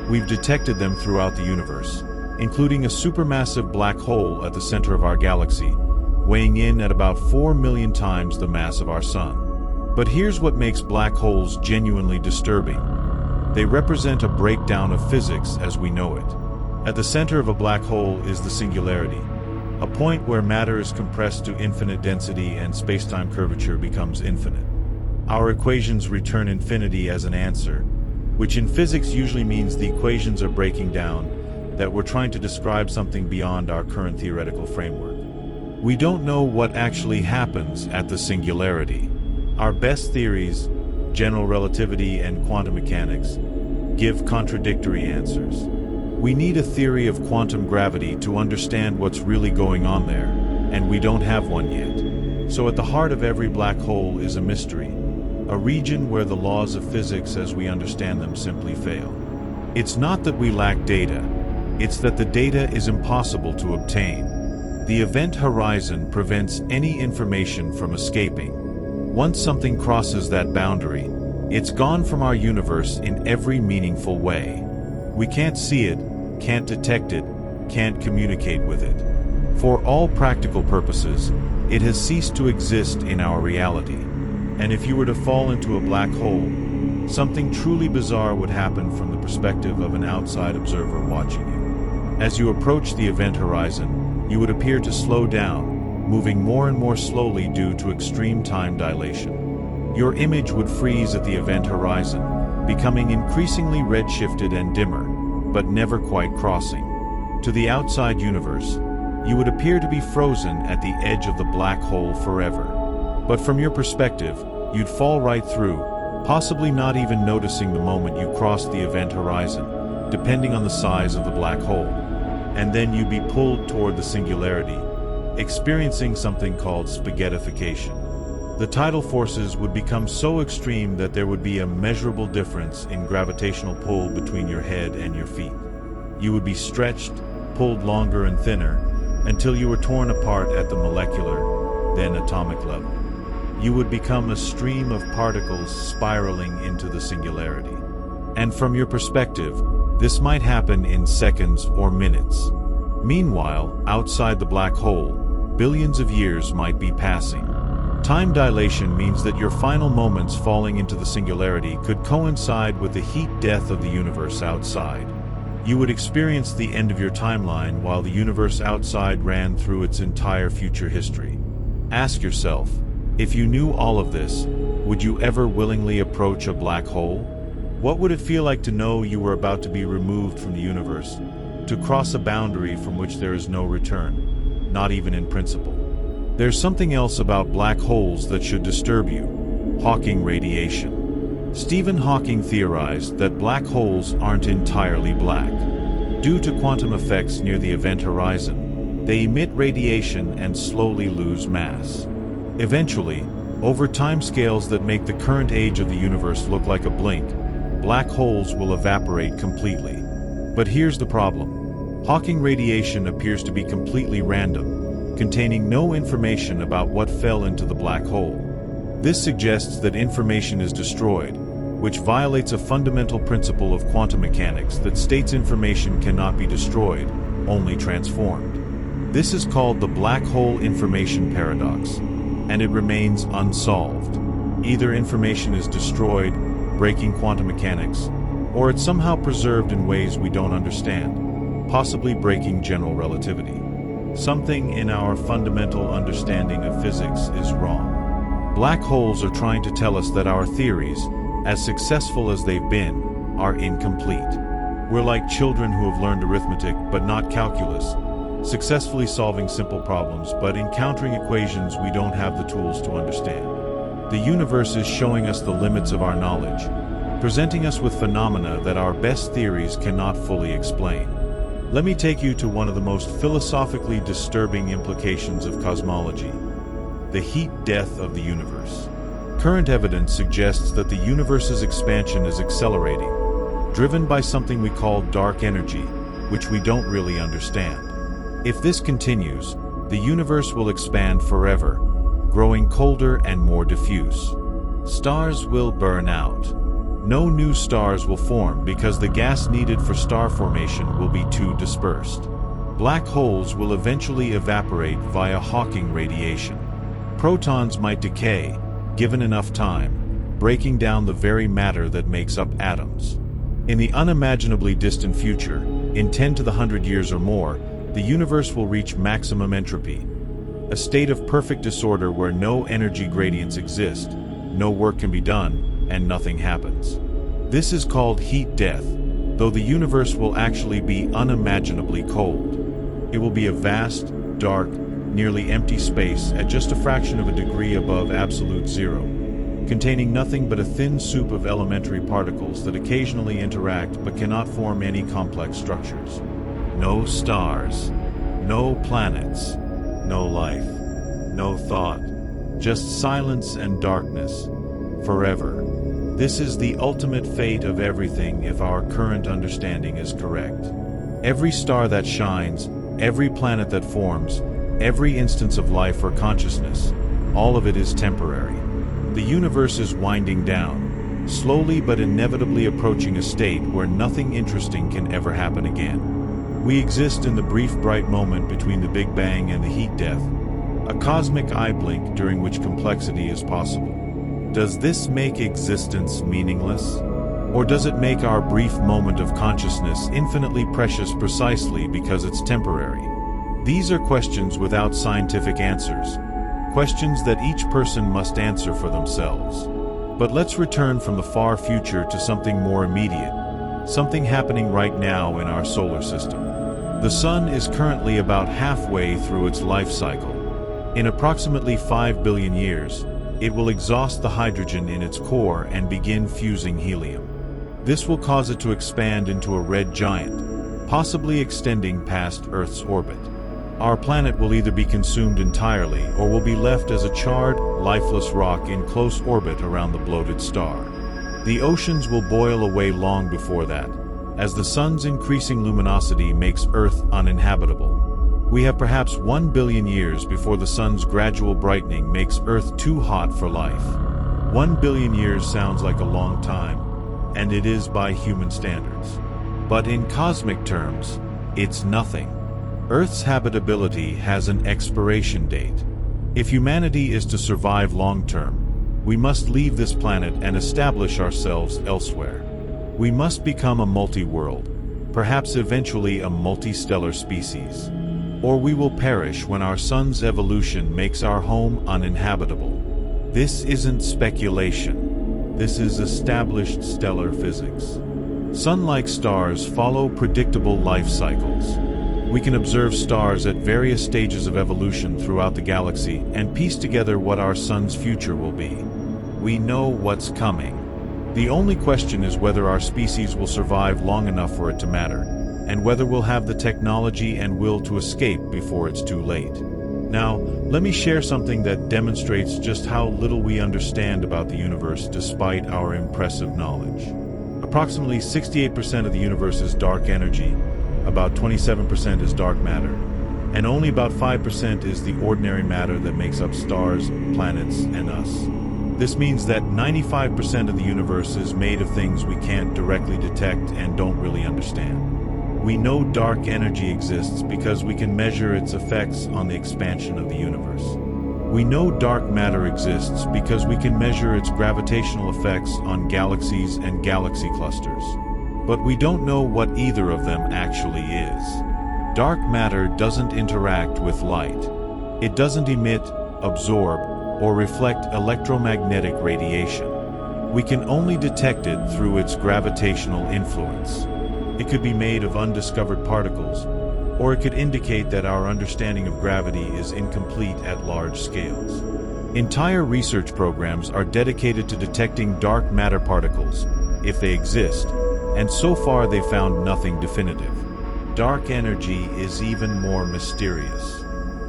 [SPEAKER 1] We've detected them throughout the universe, including a supermassive black hole at the center of our galaxy, weighing in at about 4 million times the mass of our Sun. But here's what makes black holes genuinely disturbing. They represent a breakdown of physics as we know it. At the center of a black hole is the singularity, a point where matter is compressed to infinite density and spacetime curvature becomes infinite. Our equations return infinity as an answer, which in physics usually means the equations are breaking down, that we're trying to describe something beyond our current theoretical framework. We don't know what actually happens at the singularity. Our best theories, general relativity and quantum mechanics, give contradictory answers. We need a theory of quantum gravity to understand what's really going on there, and we don't have one yet. So at the heart of every black hole is a mystery, a region where the laws of physics as we understand them simply fail. It's not that we lack data, it's that the data is impossible to obtain. The event horizon prevents any information from escaping. Once something crosses that boundary, it's gone from our universe in every meaningful way. We can't see it, can't detect it, can't communicate with it. For all practical purposes, it has ceased to exist in our reality. And if you were to fall into a black hole, something truly bizarre would happen from the perspective of an outside observer watching you. As you approach the event horizon, you would appear to slow down, moving more and more slowly due to extreme time dilation. Your image would freeze at the event horizon, becoming increasingly redshifted and dimmer, but never quite crossing. To the outside universe, you would appear to be frozen at the edge of the black hole forever. But from your perspective, you'd fall right through, possibly not even noticing the moment you crossed the event horizon, depending on the size of the black hole. And then you'd be pulled toward the singularity, experiencing something called spaghettification. The tidal forces would become so extreme that there would be a measurable difference in gravitational pull between your head and your feet. You would be stretched, pulled longer and thinner, until you were torn apart at the molecular, then atomic level. You would become a stream of particles spiraling into the singularity. And from your perspective, this might happen in seconds or minutes. Meanwhile, outside the black hole, billions of years might be passing. Time dilation means that your final moments falling into the singularity could coincide with the heat death of the universe outside. You would experience the end of your timeline while the universe outside ran through its entire future history. Ask yourself, if you knew all of this, would you ever willingly approach a black hole? What would it feel like to know you were about to be removed from the universe, to cross a boundary from which there is no return, not even in principle? There's something else about black holes that should disturb you: Hawking radiation. Stephen Hawking theorized that black holes aren't entirely black. Due to quantum effects near the event horizon, they emit radiation and slowly lose mass. Eventually, over timescales that make the current age of the universe look like a blink, black holes will evaporate completely. But here's the problem. Hawking radiation appears to be completely random, containing no information about what fell into the black hole. This suggests that information is destroyed, which violates a fundamental principle of quantum mechanics that states information cannot be destroyed, only transformed. This is called the black hole information paradox, and it remains unsolved. Either information is destroyed, breaking quantum mechanics, or it's somehow preserved in ways we don't understand, possibly breaking general relativity. Something in our fundamental understanding of physics is wrong. Black holes are trying to tell us that our theories, as successful as they've been, are incomplete. We're like children who have learned arithmetic but not calculus, successfully solving simple problems but encountering equations we don't have the tools to understand. The universe is showing us the limits of our knowledge, presenting us with phenomena that our best theories cannot fully explain. Let me take you to one of the most philosophically disturbing implications of cosmology: the heat death of the universe. Current evidence suggests that the universe's expansion is accelerating, driven by something we call dark energy, which we don't really understand. If this continues, the universe will expand forever, growing colder and more diffuse. Stars will burn out. No new stars will form because the gas needed for star formation will be too dispersed. Black holes will eventually evaporate via Hawking radiation. Protons might decay, given enough time, breaking down the very matter that makes up atoms. In the unimaginably distant future, in 10 to the 100 years or more, the universe will reach maximum entropy, a state of perfect disorder where no energy gradients exist, no work can be done, and nothing happens. This is called heat death, though the universe will actually be unimaginably cold. It will be a vast, dark, nearly empty space at just a fraction of a degree above absolute zero, containing nothing but a thin soup of elementary particles that occasionally interact but cannot form any complex structures. No stars, no planets, no life, no thought, just silence and darkness, forever. This is the ultimate fate of everything if our current understanding is correct. Every star that shines, every planet that forms, every instance of life or consciousness, all of it is temporary. The universe is winding down, slowly but inevitably approaching a state where nothing interesting can ever happen again. We exist in the brief bright moment between the Big Bang and the heat death, a cosmic eye blink during which complexity is possible. Does this make existence meaningless? Or does it make our brief moment of consciousness infinitely precious precisely because it's temporary? These are questions without scientific answers, questions that each person must answer for themselves. But let's return from the far future to something more immediate, something happening right now in our solar system. The Sun is currently about halfway through its life cycle. In approximately 5 billion years, it will exhaust the hydrogen in its core and begin fusing helium. This will cause it to expand into a red giant, possibly extending past Earth's orbit. Our planet will either be consumed entirely or will be left as a charred, lifeless rock in close orbit around the bloated star. The oceans will boil away long before that, as the Sun's increasing luminosity makes Earth uninhabitable. We have perhaps 1 billion years before the Sun's gradual brightening makes Earth too hot for life. 1 billion years sounds like a long time, and it is by human standards. But in cosmic terms, it's nothing. Earth's habitability has an expiration date. If humanity is to survive long-term, we must leave this planet and establish ourselves elsewhere. We must become a multi-world, perhaps eventually a multi-stellar species. Or we will perish when our Sun's evolution makes our home uninhabitable. This isn't speculation. This is established stellar physics. Sun-like stars follow predictable life cycles. We can observe stars at various stages of evolution throughout the galaxy and piece together what our Sun's future will be. We know what's coming. The only question is whether our species will survive long enough for it to matter, and whether we'll have the technology and will to escape before it's too late. Now, let me share something that demonstrates just how little we understand about the universe despite our impressive knowledge. Approximately 68% of the universe is dark energy, about 27% is dark matter, and only about 5% is the ordinary matter that makes up stars, planets, and us. This means that 95% of the universe is made of things we can't directly detect and don't really understand. We know dark energy exists because we can measure its effects on the expansion of the universe. We know dark matter exists because we can measure its gravitational effects on galaxies and galaxy clusters. But we don't know what either of them actually is. Dark matter doesn't interact with light. It doesn't emit, absorb, or reflect electromagnetic radiation. We can only detect it through its gravitational influence. It could be made of undiscovered particles, or it could indicate that our understanding of gravity is incomplete at large scales. Entire research programs are dedicated to detecting dark matter particles, if they exist, and so far they've found nothing definitive. Dark energy is even more mysterious.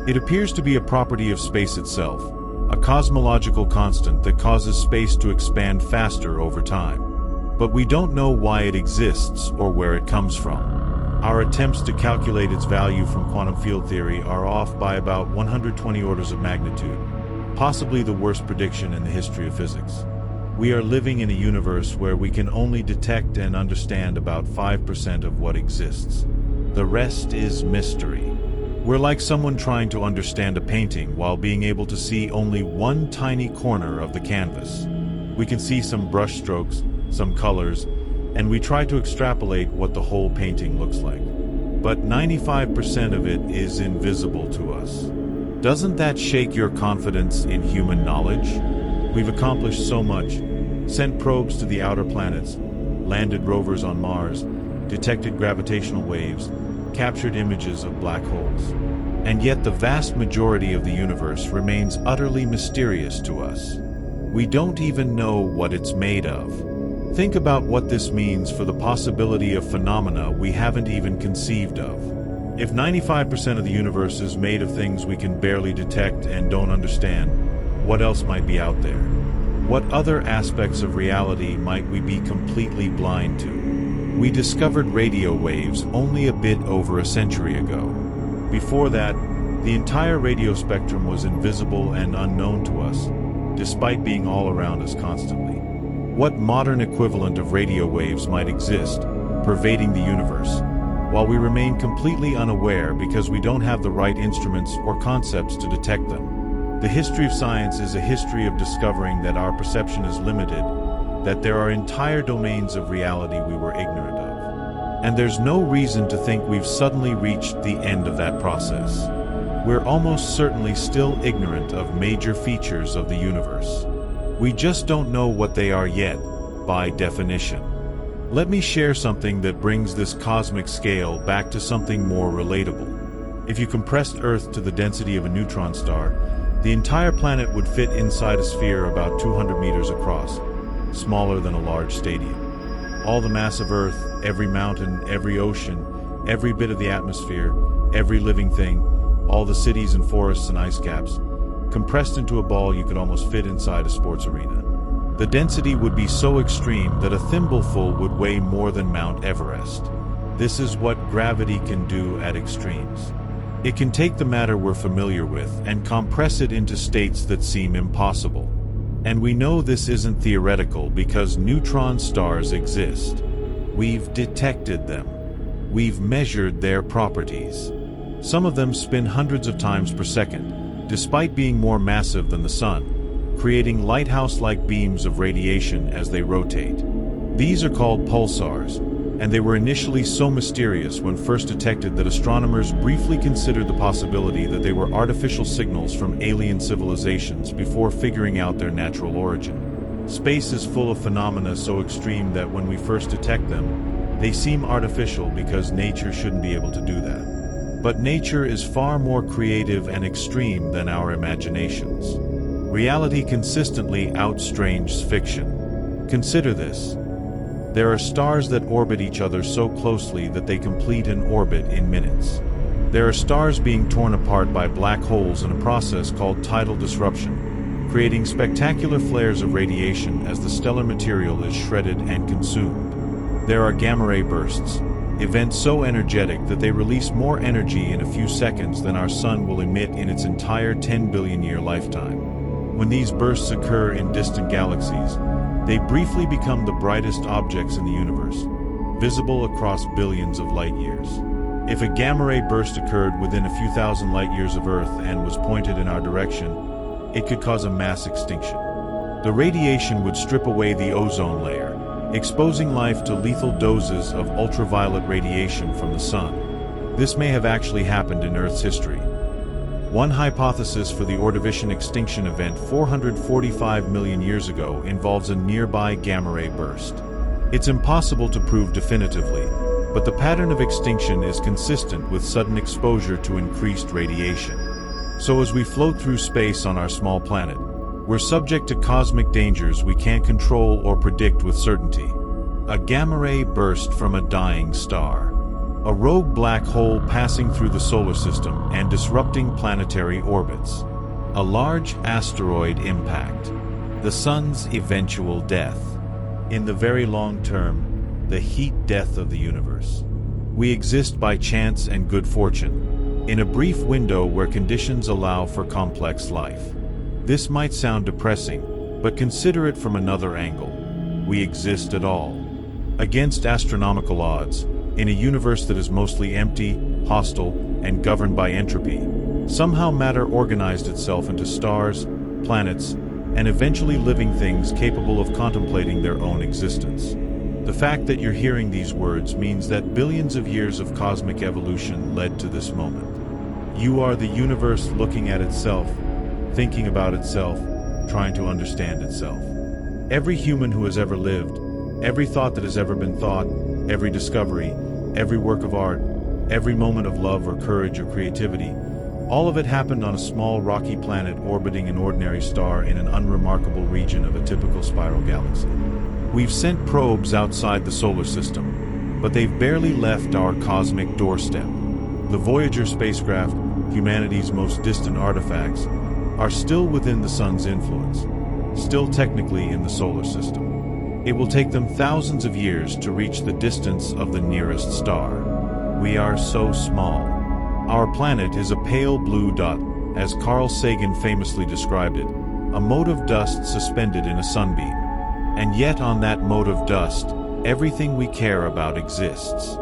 [SPEAKER 1] It appears to be a property of space itself, a cosmological constant that causes space to expand faster over time. But we don't know why it exists or where it comes from. Our attempts to calculate its value from quantum field theory are off by about 120 orders of magnitude, possibly the worst prediction in the history of physics. We are living in a universe where we can only detect and understand about 5% of what exists. The rest is mystery. We're like someone trying to understand a painting while being able to see only one tiny corner of the canvas. We can see some brush strokes, some colors, and we try to extrapolate what the whole painting looks like. But 95% of it is invisible to us. Doesn't that shake your confidence in human knowledge? We've accomplished so much, sent probes to the outer planets, landed rovers on Mars, detected gravitational waves, captured images of black holes. And yet the vast majority of the universe remains utterly mysterious to us. We don't even know what it's made of. Think about what this means for the possibility of phenomena we haven't even conceived of. If 95% of the universe is made of things we can barely detect and don't understand, what else might be out there? What other aspects of reality might we be completely blind to? We discovered radio waves only a bit over a century ago. Before that, the entire radio spectrum was invisible and unknown to us, despite being all around us constantly. What modern equivalent of radio waves might exist, pervading the universe, while we remain completely unaware because we don't have the right instruments or concepts to detect them? The history of science is a history of discovering that our perception is limited, that there are entire domains of reality we were ignorant of. And there's no reason to think we've suddenly reached the end of that process. We're almost certainly still ignorant of major features of the universe. We just don't know what they are yet, by definition. Let me share something that brings this cosmic scale back to something more relatable. If you compressed Earth to the density of a neutron star, the entire planet would fit inside a sphere about 200 meters across, smaller than a large stadium. All the mass of Earth, every mountain, every ocean, every bit of the atmosphere, every living thing, all the cities and forests and ice caps, compressed into a ball you could almost fit inside a sports arena. The density would be so extreme that a thimbleful would weigh more than Mount Everest. This is what gravity can do at extremes. It can take the matter we're familiar with and compress it into states that seem impossible. And we know this isn't theoretical because neutron stars exist. We've detected them. We've measured their properties. Some of them spin hundreds of times per second, despite being more massive than the Sun, creating lighthouse-like beams of radiation as they rotate. These are called pulsars, and they were initially so mysterious when first detected that astronomers briefly considered the possibility that they were artificial signals from alien civilizations before figuring out their natural origin. Space is full of phenomena so extreme that when we first detect them, they seem artificial because nature shouldn't be able to do that. But nature is far more creative and extreme than our imaginations. Reality consistently outstranges fiction. Consider this. There are stars that orbit each other so closely that they complete an orbit in minutes. There are stars being torn apart by black holes in a process called tidal disruption, creating spectacular flares of radiation as the stellar material is shredded and consumed. There are gamma-ray bursts, events so energetic that they release more energy in a few seconds than our Sun will emit in its entire 10 billion-year lifetime. When these bursts occur in distant galaxies, they briefly become the brightest objects in the universe, visible across billions of light years. If a gamma-ray burst occurred within a few thousand light years of Earth and was pointed in our direction, it could cause a mass extinction. The radiation would strip away the ozone layer, exposing life to lethal doses of ultraviolet radiation from the Sun. This may have actually happened in Earth's history. One hypothesis for the Ordovician extinction event 445 million years ago involves a nearby gamma-ray burst. It's impossible to prove definitively, but the pattern of extinction is consistent with sudden exposure to increased radiation. So as we float through space on our small planet, We're subject to cosmic dangers we can't control or predict with certainty. A gamma ray burst from a dying star. A rogue black hole passing through the solar system and disrupting planetary orbits. A large asteroid impact. The sun's eventual death. In the very long term, the heat death of the universe. We exist by chance and good fortune, in a brief window where conditions allow for complex life. This might sound depressing, but consider it from another angle. We exist at all. Against astronomical odds, in a universe that is mostly empty, hostile, and governed by entropy, somehow matter organized itself into stars, planets, and eventually living things capable of contemplating their own existence. The fact that you're hearing these words means that billions of years of cosmic evolution led to this moment. You are the universe looking at itself, thinking about itself, trying to understand itself. Every human who has ever lived, every thought that has ever been thought, every discovery, every work of art, every moment of love or courage or creativity, all of it happened on a small rocky planet orbiting an ordinary star in an unremarkable region of a typical spiral galaxy. We've sent probes outside the solar system, but they've barely left our cosmic doorstep. The Voyager spacecraft, humanity's most distant artifacts, are still within the sun's influence, still technically in the solar system. It will take them thousands of years to reach the distance of the nearest star. We are so small. Our planet is a pale blue dot, as Carl Sagan famously described it, a mote of dust suspended in a sunbeam. And yet on that mote of dust, everything we care about exists.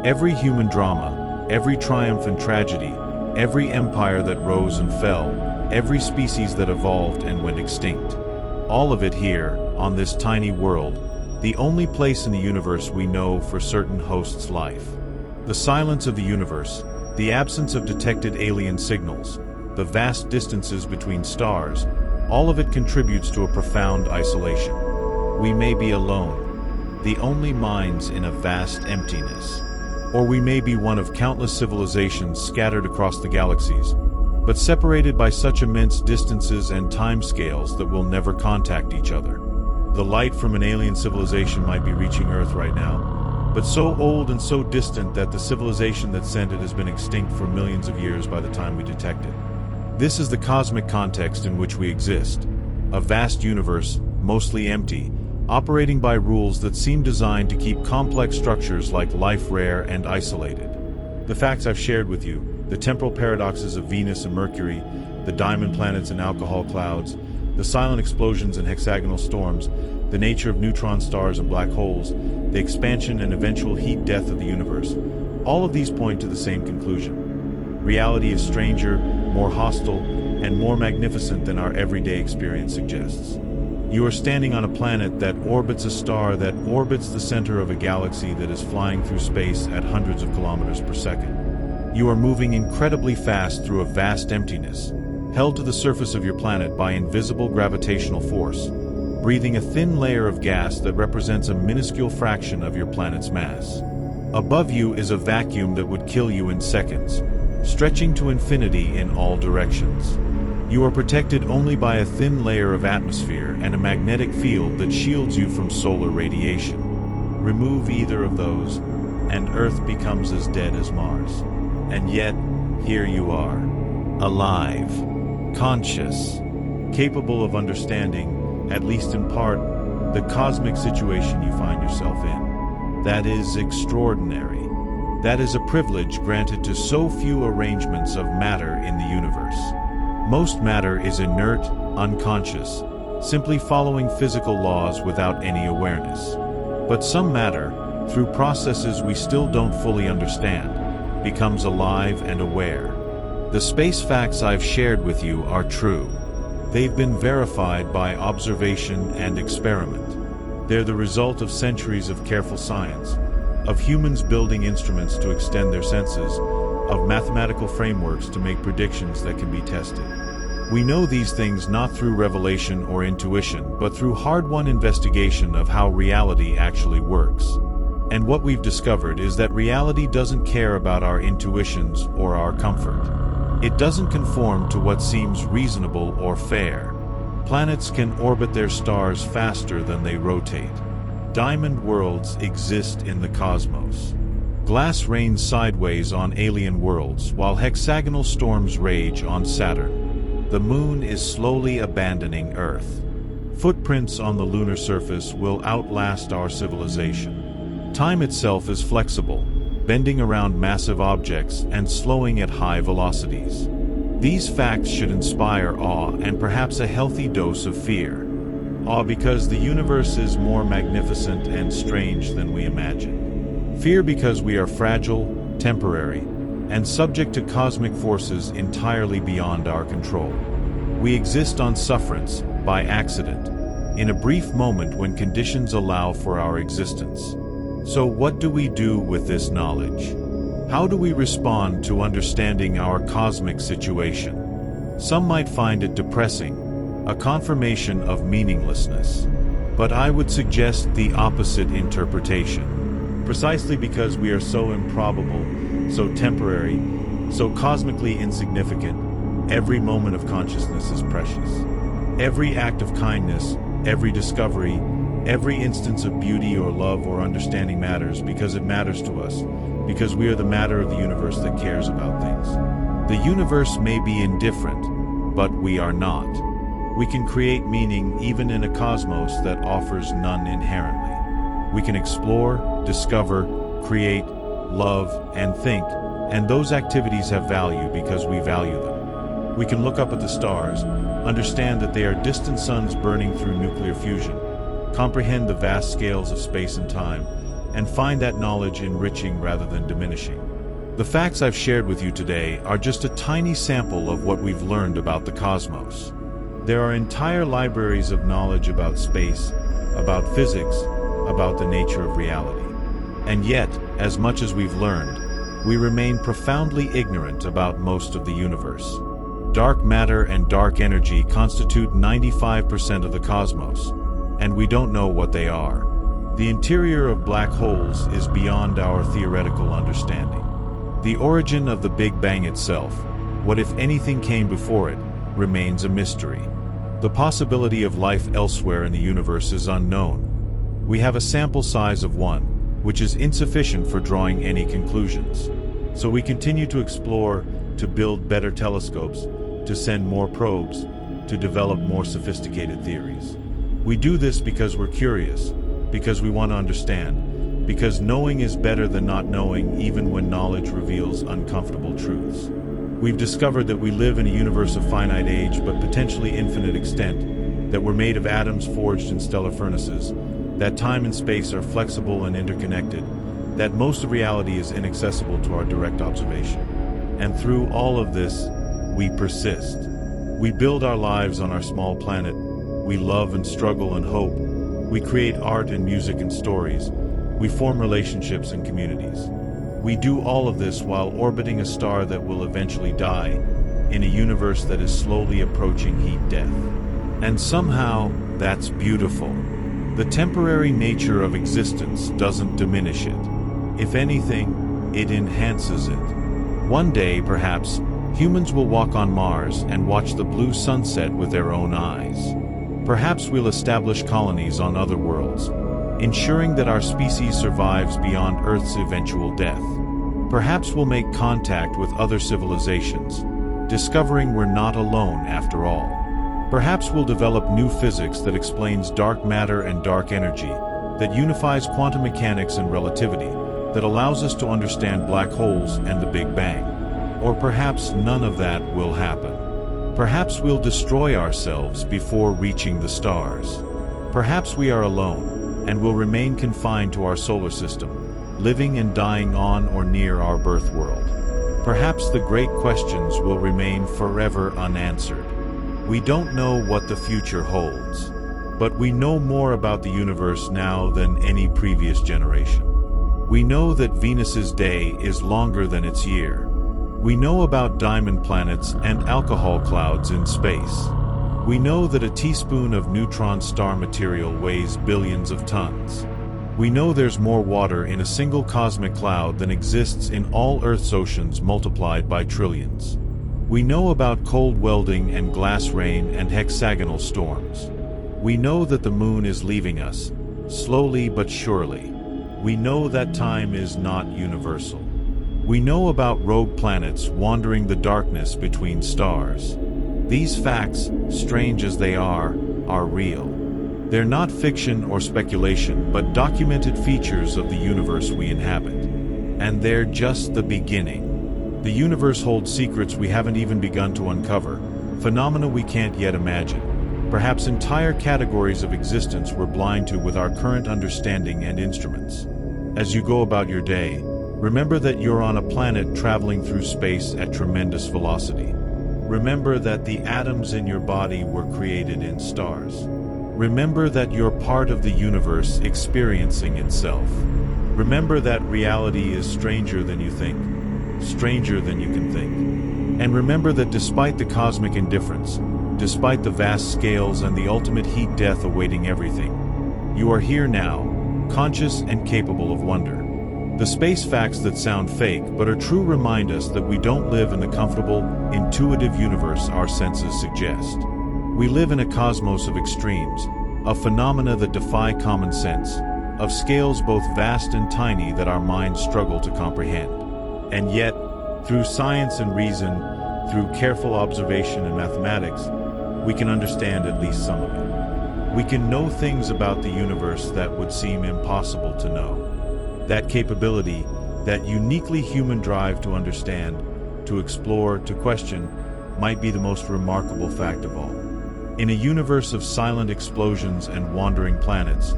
[SPEAKER 1] Every human drama, every triumph and tragedy, every empire that rose and fell, every species that evolved and went extinct. All of it here, on this tiny world, the only place in the universe we know for certain hosts life. The silence of the universe, the absence of detected alien signals, the vast distances between stars, all of it contributes to a profound isolation. We may be alone, the only minds in a vast emptiness. Or we may be one of countless civilizations scattered across the galaxies, but separated by such immense distances and timescales that we'll never contact each other. The light from an alien civilization might be reaching Earth right now, but so old and so distant that the civilization that sent it has been extinct for millions of years by the time we detect it. This is the cosmic context in which we exist. A vast universe, mostly empty, operating by rules that seem designed to keep complex structures like life rare and isolated. The facts I've shared with you, the temporal paradoxes of Venus and Mercury, the diamond planets and alcohol clouds, the silent explosions and hexagonal storms, the nature of neutron stars and black holes, the expansion and eventual heat death of the universe, all of these point to the same conclusion. Reality is stranger, more hostile, and more magnificent than our everyday experience suggests. You are standing on a planet that orbits a star that orbits the center of a galaxy that is flying through space at hundreds of kilometers per second. You are moving incredibly fast through a vast emptiness, held to the surface of your planet by invisible gravitational force, breathing a thin layer of gas that represents a minuscule fraction of your planet's mass. Above you is a vacuum that would kill you in seconds, stretching to infinity in all directions. You are protected only by a thin layer of atmosphere and a magnetic field that shields you from solar radiation. Remove either of those, and Earth becomes as dead as Mars. And yet, here you are, alive, conscious, capable of understanding, at least in part, the cosmic situation you find yourself in. That is extraordinary. That is a privilege granted to so few arrangements of matter in the universe. Most matter is inert, unconscious, simply following physical laws without any awareness. But some matter, through processes we still don't fully understand, becomes alive and aware. The space facts I've shared with you are true. They've been verified by observation and experiment. They're the result of centuries of careful science, of humans building instruments to extend their senses, of mathematical frameworks to make predictions that can be tested. We know these things not through revelation or intuition, but through hard-won investigation of how reality actually works. And what we've discovered is that reality doesn't care about our intuitions or our comfort. It doesn't conform to what seems reasonable or fair. Planets can orbit their stars faster than they rotate. Diamond worlds exist in the cosmos. Glass rains sideways on alien worlds, while hexagonal storms rage on Saturn. The moon is slowly abandoning Earth. Footprints on the lunar surface will outlast our civilization. Time itself is flexible, bending around massive objects and slowing at high velocities. These facts should inspire awe and perhaps a healthy dose of fear. Awe because the universe is more magnificent and strange than we imagine. Fear because we are fragile, temporary, and subject to cosmic forces entirely beyond our control. We exist on sufferance, by accident, in a brief moment when conditions allow for our existence. So what do we do with this knowledge? How do we respond to understanding our cosmic situation? Some might find it depressing, a confirmation of meaninglessness. But I would suggest the opposite interpretation. Precisely because we are so improbable, so temporary, so cosmically insignificant, every moment of consciousness is precious. Every act of kindness, every discovery, every instance of beauty or love or understanding matters because it matters to us, because we are the matter of the universe that cares about things. The universe may be indifferent, but we are not. We can create meaning even in a cosmos that offers none inherently. We can explore, discover, create, love, and think, and those activities have value because we value them. We can look up at the stars, understand that they are distant suns burning through nuclear fusion, comprehend the vast scales of space and time, and find that knowledge enriching rather than diminishing. The facts I've shared with you today are just a tiny sample of what we've learned about the cosmos. There are entire libraries of knowledge about space, about physics, about the nature of reality. And yet, as much as we've learned, we remain profoundly ignorant about most of the universe. Dark matter and dark energy constitute 95% of the cosmos, and we don't know what they are. The interior of black holes is beyond our theoretical understanding. The origin of the Big Bang itself, what if anything came before it, remains a mystery. The possibility of life elsewhere in the universe is unknown. We have a sample size of 1, which is insufficient for drawing any conclusions. So we continue to explore, to build better telescopes, to send more probes, to develop more sophisticated theories. We do this because we're curious, because we want to understand, because knowing is better than not knowing even when knowledge reveals uncomfortable truths. We've discovered that we live in a universe of finite age but potentially infinite extent, that we're made of atoms forged in stellar furnaces, that time and space are flexible and interconnected, that most of reality is inaccessible to our direct observation. And through all of this, we persist. We build our lives on our small planet. We love and struggle and hope. We create art and music and stories. We form relationships and communities. We do all of this while orbiting a star that will eventually die, in a universe that is slowly approaching heat death. And somehow, that's beautiful. The temporary nature of existence doesn't diminish it. If anything, it enhances it. One day, perhaps, humans will walk on Mars and watch the blue sunset with their own eyes. Perhaps we'll establish colonies on other worlds, ensuring that our species survives beyond Earth's eventual death. Perhaps we'll make contact with other civilizations, discovering we're not alone after all. Perhaps we'll develop new physics that explains dark matter and dark energy, that unifies quantum mechanics and relativity, that allows us to understand black holes and the Big Bang. Or perhaps none of that will happen. Perhaps we'll destroy ourselves before reaching the stars. Perhaps we are alone, and will remain confined to our solar system, living and dying on or near our birth world. Perhaps the great questions will remain forever unanswered. We don't know what the future holds, but we know more about the universe now than any previous generation. We know that Venus's day is longer than its year. We know about diamond planets and alcohol clouds in space. We know that a teaspoon of neutron star material weighs billions of tons. We know there's more water in a single cosmic cloud than exists in all Earth's oceans multiplied by trillions. We know about cold welding and glass rain and hexagonal storms. We know that the moon is leaving us, slowly but surely. We know that time is not universal. We know about rogue planets wandering the darkness between stars. These facts, strange as they are real. They're not fiction or speculation, but documented features of the universe we inhabit. And they're just the beginning. The universe holds secrets we haven't even begun to uncover, phenomena we can't yet imagine, perhaps entire categories of existence we're blind to with our current understanding and instruments. As you go about your day, remember that you're on a planet traveling through space at tremendous velocity. Remember that the atoms in your body were created in stars. Remember that you're part of the universe experiencing itself. Remember that reality is stranger than you think, stranger than you can think. And remember that despite the cosmic indifference, despite the vast scales and the ultimate heat-death awaiting everything, you are here now, conscious and capable of wonder. The space facts that sound fake but are true remind us that we don't live in the comfortable, intuitive universe our senses suggest. We live in a cosmos of extremes, of phenomena that defy common sense, of scales both vast and tiny that our minds struggle to comprehend. And yet, through science and reason, through careful observation and mathematics, we can understand at least some of it. We can know things about the universe that would seem impossible to know. That capability, that uniquely human drive to understand, to explore, to question, might be the most remarkable fact of all. In a universe of silent explosions and wandering planets,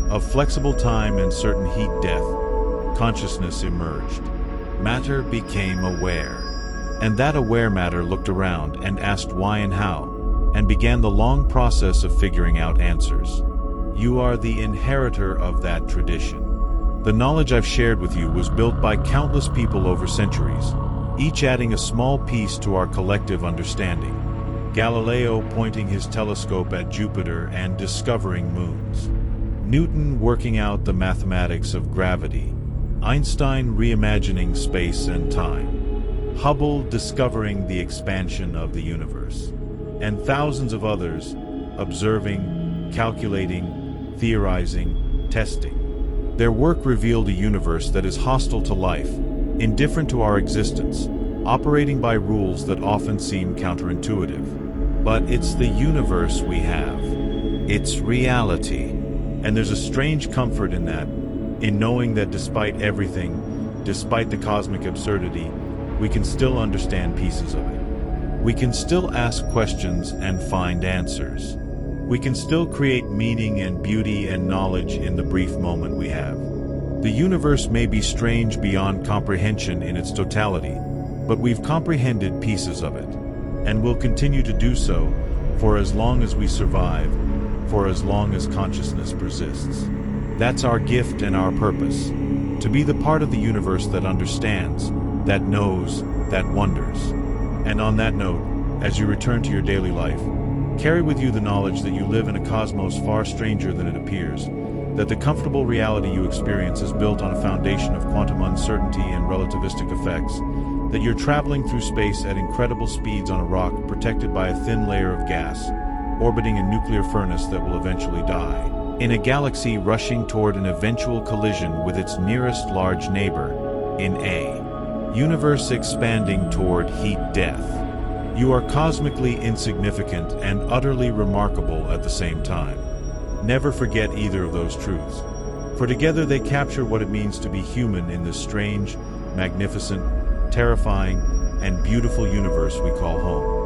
[SPEAKER 1] of flexible time and certain heat-death, consciousness emerged. Matter became aware. And that aware matter looked around and asked why and how, and began the long process of figuring out answers. You are the inheritor of that tradition. The knowledge I've shared with you was built by countless people over centuries, each adding a small piece to our collective understanding. Galileo pointing his telescope at Jupiter and discovering moons. Newton working out the mathematics of gravity. Einstein reimagining space and time. Hubble discovering the expansion of the universe. And thousands of others observing, calculating, theorizing, testing. Their work revealed a universe that is hostile to life, indifferent to our existence, operating by rules that often seem counterintuitive. But it's the universe we have. It's reality. And there's a strange comfort in that, in knowing that despite everything, despite the cosmic absurdity, we can still understand pieces of it. We can still ask questions and find answers. We can still create meaning and beauty and knowledge in the brief moment we have. The universe may be strange beyond comprehension in its totality, but we've comprehended pieces of it, and will continue to do so for as long as we survive, for as long as consciousness persists. That's our gift and our purpose, to be the part of the universe that understands, that knows, that wonders. And on that note, as you return to your daily life, carry with you the knowledge that you live in a cosmos far stranger than it appears, that the comfortable reality you experience is built on a foundation of quantum uncertainty and relativistic effects, that you're traveling through space at incredible speeds on a rock protected by a thin layer of gas, orbiting a nuclear furnace that will eventually die, in a galaxy rushing toward an eventual collision with its nearest large neighbor, in a universe expanding toward heat-death. You are cosmically insignificant and utterly remarkable at the same time. Never forget either of those truths, for together they capture what it means to be human in this strange, magnificent, terrifying, and beautiful universe we call home.